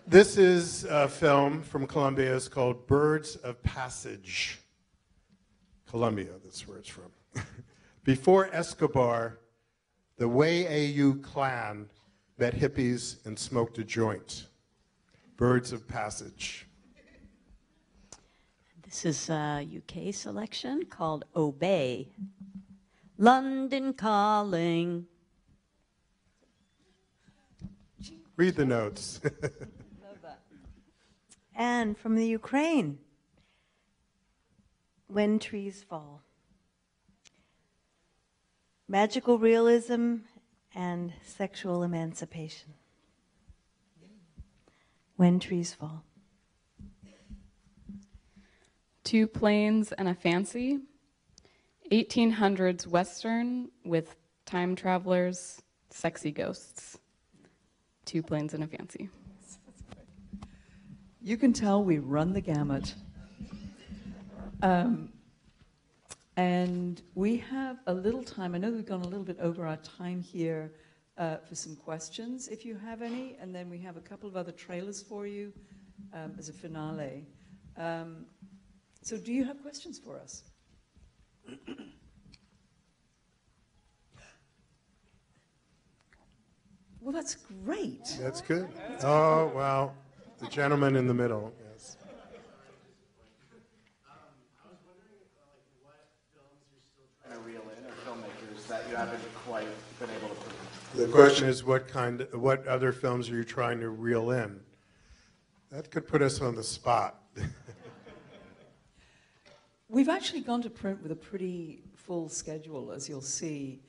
This is a film from Colombia. It's called Birds of Passage. Colombia, that's where it's from. Before Escobar, the Way-AU clan met hippies and smoked a joint. Birds of Passage. This is a UK selection called Obey. London Calling. Read the notes. Love that. And from the Ukraine, When Trees Fall. Magical realism and sexual emancipation. When Trees Fall. 2 Planes and a Fancy. 1800s Western with time travelers, sexy ghosts. 2 Planes and a Fancy. You can tell we run the gamut. And we have a little time. I know we've gone a little bit over our time here for some questions, if you have any. And then we have a couple of other trailers for you as a finale. So do you have questions for us? Well, that's great. That's good. Oh, well, the gentleman in the middle, yes. Trying to reel in, or filmmakers that you haven't quite been able to put in? The question is, what other films are you trying to reel in? That could put us on the spot. We've actually gone to print with a pretty full schedule, as you'll see.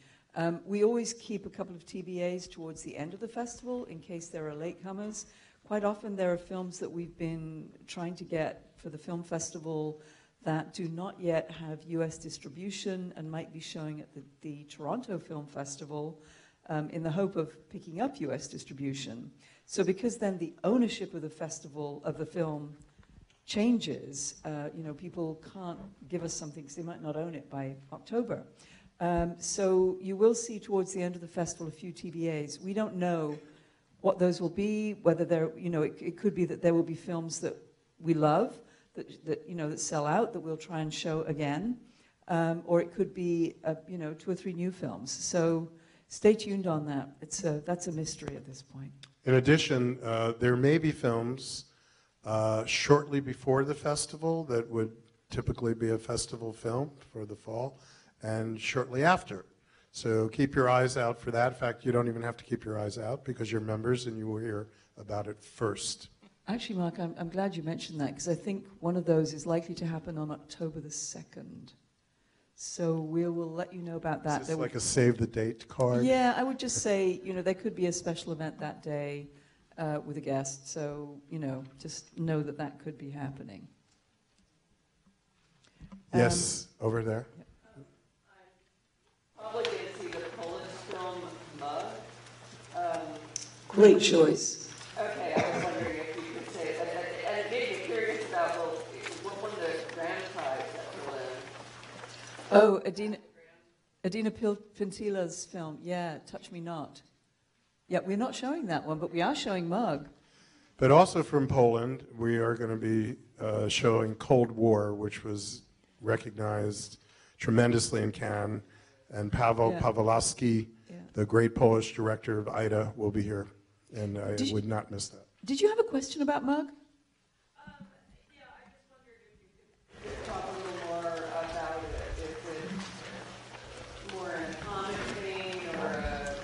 We always keep a couple of TBAs towards the end of the festival in case there are latecomers. Quite often there are films that we've been trying to get for the film festival that do not yet have US distribution and might be showing at the Toronto Film Festival in the hope of picking up US distribution. So because then the ownership of the festival, of the film, changes, people can't give us something because they might not own it by October. So you will see towards the end of the festival a few TBAs. We don't know what those will be, whether they're, it could be that there will be films that we love, that sell out, that we'll try and show again, or it could be, 2 or 3 new films. So stay tuned on that. That's a mystery at this point. In addition, there may be films shortly before the festival that would typically be a festival film for the fall, and shortly after. So keep your eyes out for that. In fact, you don't even have to keep your eyes out because you're members and you will hear about it first. Actually, Mark, I'm glad you mentioned that because I think one of those is likely to happen on October the 2nd. So we will let you know about that. Is this like a save the date card? Yeah, I would just say, there could be a special event that day with a guest. So, just know that that could be happening. Yes, over there. Probably going to see the Polish film Mug. Great choice. Okay, I was wondering if you could say it. And it made me curious about, what one of the grandchild that will. Oh, Adina Pintila's film, yeah, Touch Me Not. Yeah, we're not showing that one, but we are showing Mug. But also from Poland, we are going to be showing Cold War, which was recognized tremendously in Cannes. And Paweł Pawlowski, the great Polish director of Ida, will be here. And I would not miss that. Did you have a question about Mug? Talk a little more about it, if it's more an comic thing or a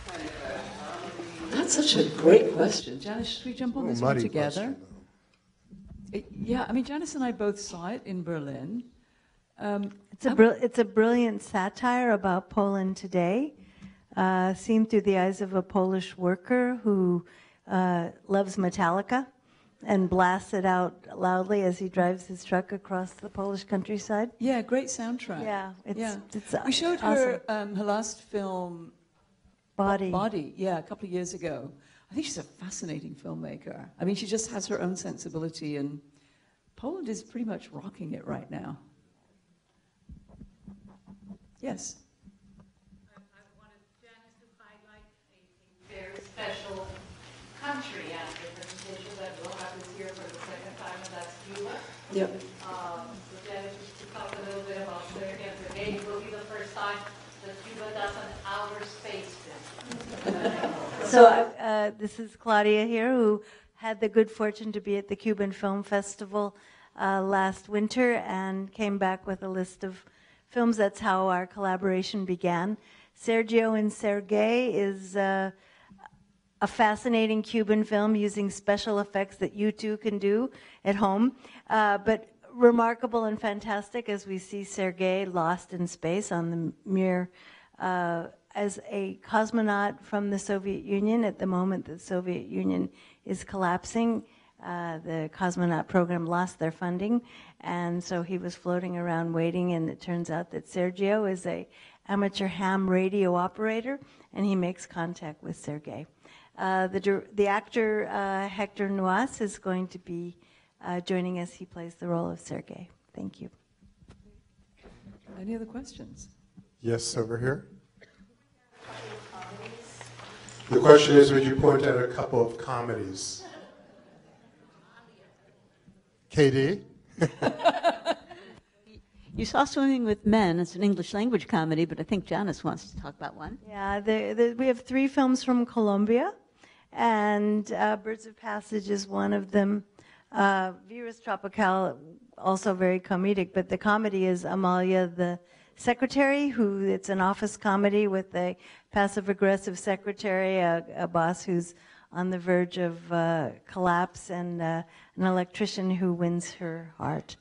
kind of a comedy. That's such a great question. Janice, should we jump on this one together? Yeah, I mean, Janice and I both saw it in Berlin. It's a brilliant satire about Poland today, seen through the eyes of a Polish worker who loves Metallica and blasts it out loudly as he drives his truck across the Polish countryside. Yeah, great soundtrack. Yeah, it's we showed awesome. her last film, Body, yeah, a couple of years ago. I think she's a fascinating filmmaker. I mean, she just has her own sensibility, and Poland is pretty much rocking it right now. Yes. I wanted Janice to highlight a very special country after the presentation that will happen here for the second time, and that's Cuba. Yep. So Janice, to talk a little bit about Sergei and Sergei, it will be the first time that Cuba does an outer space film. So this is Claudia here, who had the good fortune to be at the Cuban Film Festival last winter and came back with a list of films. That's how our collaboration began. Sergio and Sergei is a fascinating Cuban film using special effects that you two can do at home, but remarkable and fantastic as we see Sergei lost in space on the Mir as a cosmonaut from the Soviet Union. At the moment the Soviet Union is collapsing, the cosmonaut program lost their funding, and so he was floating around waiting, and it turns out that Sergio is a amateur ham radio operator, and he makes contact with Sergei. The actor Hector Nuas is going to be joining us. He plays the role of Sergei. Thank you. Any other questions? Yes, over here. The question is, would you point out a couple of comedies? KD? You saw Swimming with Men. It's an English language comedy, but I think Janice wants to talk about one. Yeah, we have 3 films from Colombia, and Birds of Passage is one of them. Virus Tropical, also very comedic, but the comedy is Amalia the Secretary, who it's an office comedy with a passive-aggressive secretary, a boss who's on the verge of collapse, and an electrician who wins her heart.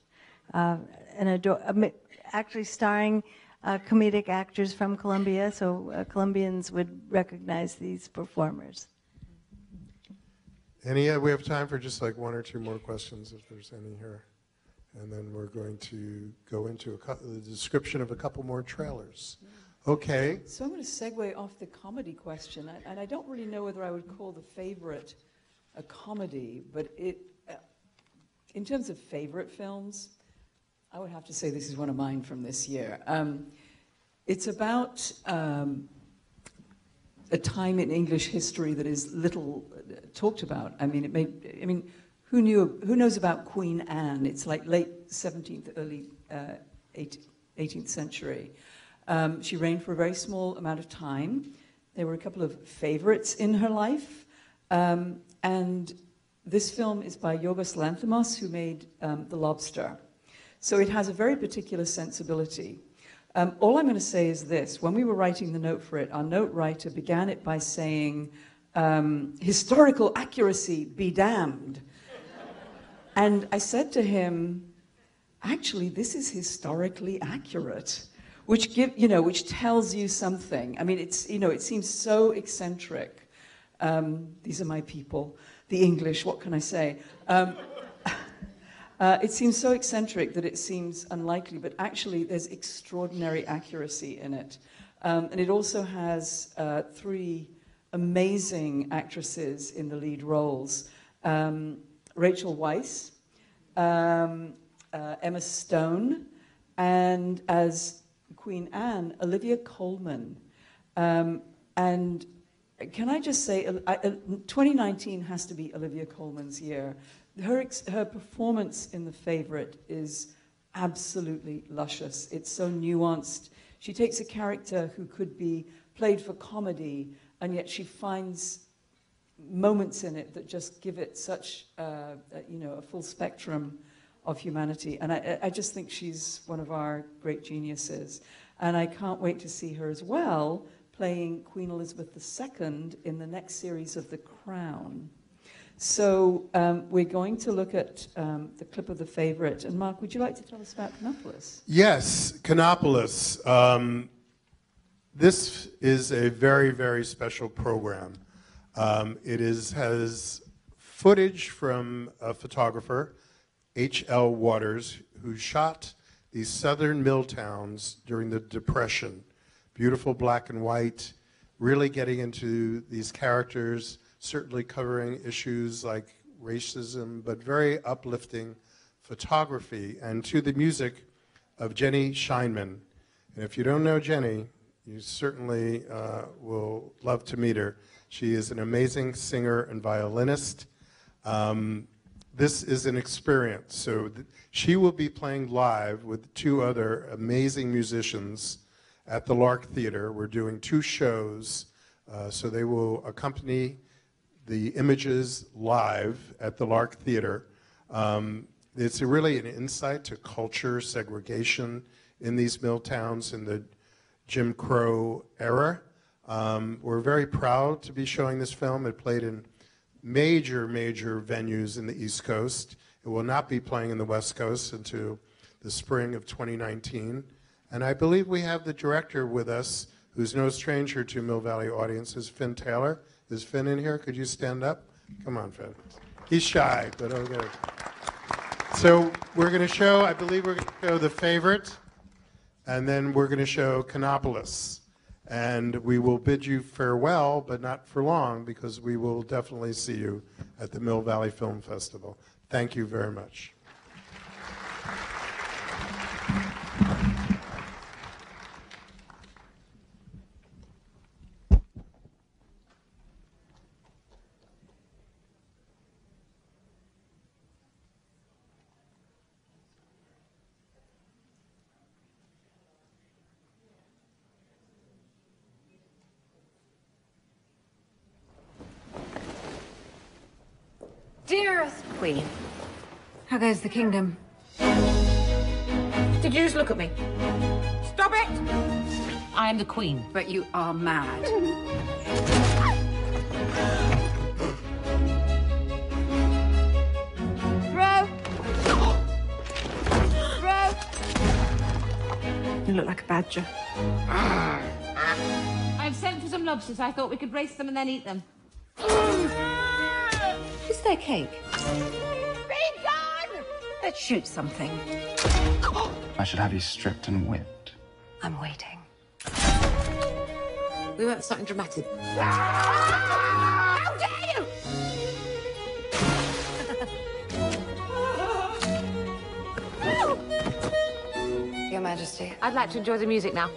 Actually starring comedic actors from Colombia, so Colombians would recognize these performers. We have time for just like 1 or 2 more questions, if there's any here. And then we're going to go into the description of a couple more trailers. Okay. So I'm going to segue off the comedy question, and I don't really know whether I would call the favorite a comedy, but in terms of favorite films, I would have to say this is one of mine from this year. It's about a time in English history that is little talked about. I mean, who knows about Queen Anne? It's like late 17th, early 18th century. She reigned for a very small amount of time. There were a couple of favorites in her life. And this film is by Yorgos Lanthimos, who made The Lobster. So it has a very particular sensibility. All I'm going to say is this. When we were writing the note for it, our note writer began it by saying, historical accuracy be damned. And I said to him, actually, this is historically accurate, which tells you something. I mean, it seems so eccentric. These are my people, the English, what can I say? It seems so eccentric that it seems unlikely, but actually there's extraordinary accuracy in it. And it also has 3 amazing actresses in the lead roles. Rachel Weisz, Emma Stone, and as Queen Anne, Olivia Colman. And can I just say, 2019 has to be Olivia Colman's year. Her performance in The Favourite is absolutely luscious. It's so nuanced. She takes a character who could be played for comedy, and yet she finds moments in it that just give it such, a full spectrum of humanity. And I just think she's one of our great geniuses. And I can't wait to see her as well playing Queen Elizabeth II in the next series of The Crown. So we're going to look at the clip of The Favourite. And Mark, would you like to tell us about Canopolis? Yes, Canopolis. This is a very, very special program. It has footage from a photographer, H.L. Waters, who shot these southern mill towns during the Depression. Beautiful black and white, really getting into these characters, certainly covering issues like racism, but very uplifting photography, and to the music of Jenny Scheinman. And if you don't know Jenny, you certainly will love to meet her. She is an amazing singer and violinist. This is an experience. So she will be playing live with 2 other amazing musicians at the Lark Theater. We're doing 2 shows, so they will accompany the images live at the Lark Theater. It's really an insight to culture, segregation in these mill towns in the Jim Crow era. We're very proud to be showing this film. It played in major, major venues in the East Coast. It will not be playing in the West Coast until the spring of 2019. And I believe we have the director with us, who's no stranger to Mill Valley audiences, Finn Taylor. Is Finn in here? Could you stand up? Come on, Finn. He's shy, but okay. So we're going to show, I believe we're going to show The Favourite, and then we're going to show Canopolis. And we will bid you farewell, but not for long, because we will definitely see you at the Mill Valley Film Festival. Thank you very much. Dearest Queen, how goes the kingdom? Did you just look at me? Stop it! I am the Queen. But you are mad. Bro! Bro! You look like a badger. I've sent for some lobsters. I thought we could brace them and then eat them. Is there cake? Be gone! Let's shoot something. I should have you stripped and whipped. I'm waiting. We went for something dramatic. How dare you! Your Majesty, I'd like to enjoy the music now.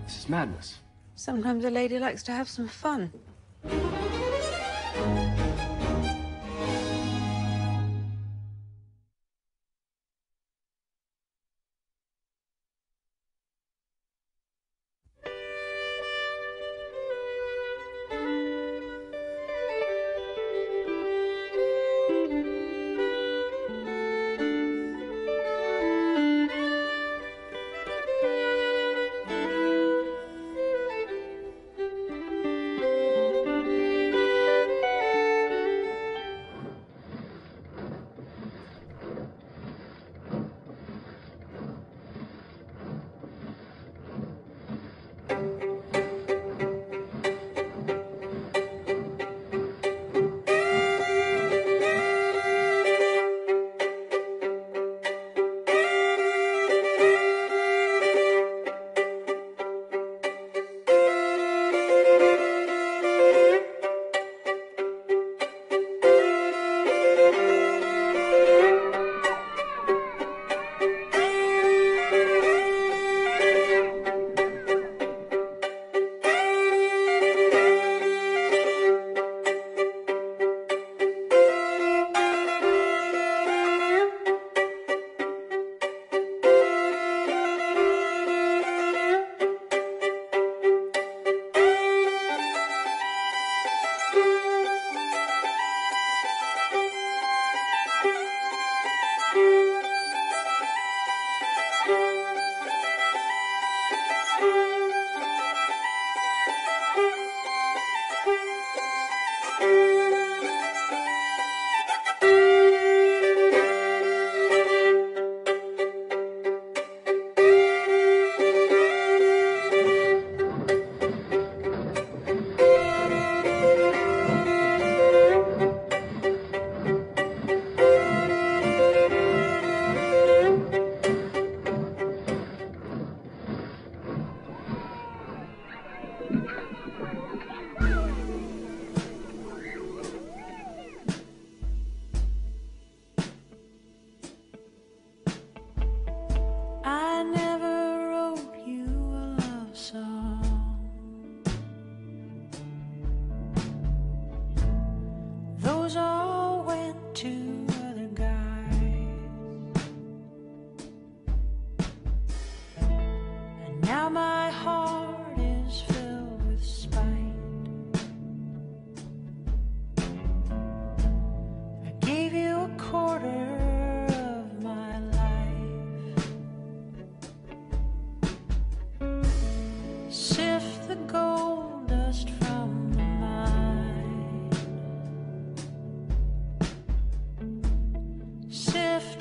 This is madness. Sometimes a lady likes to have some fun.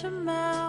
aftermath.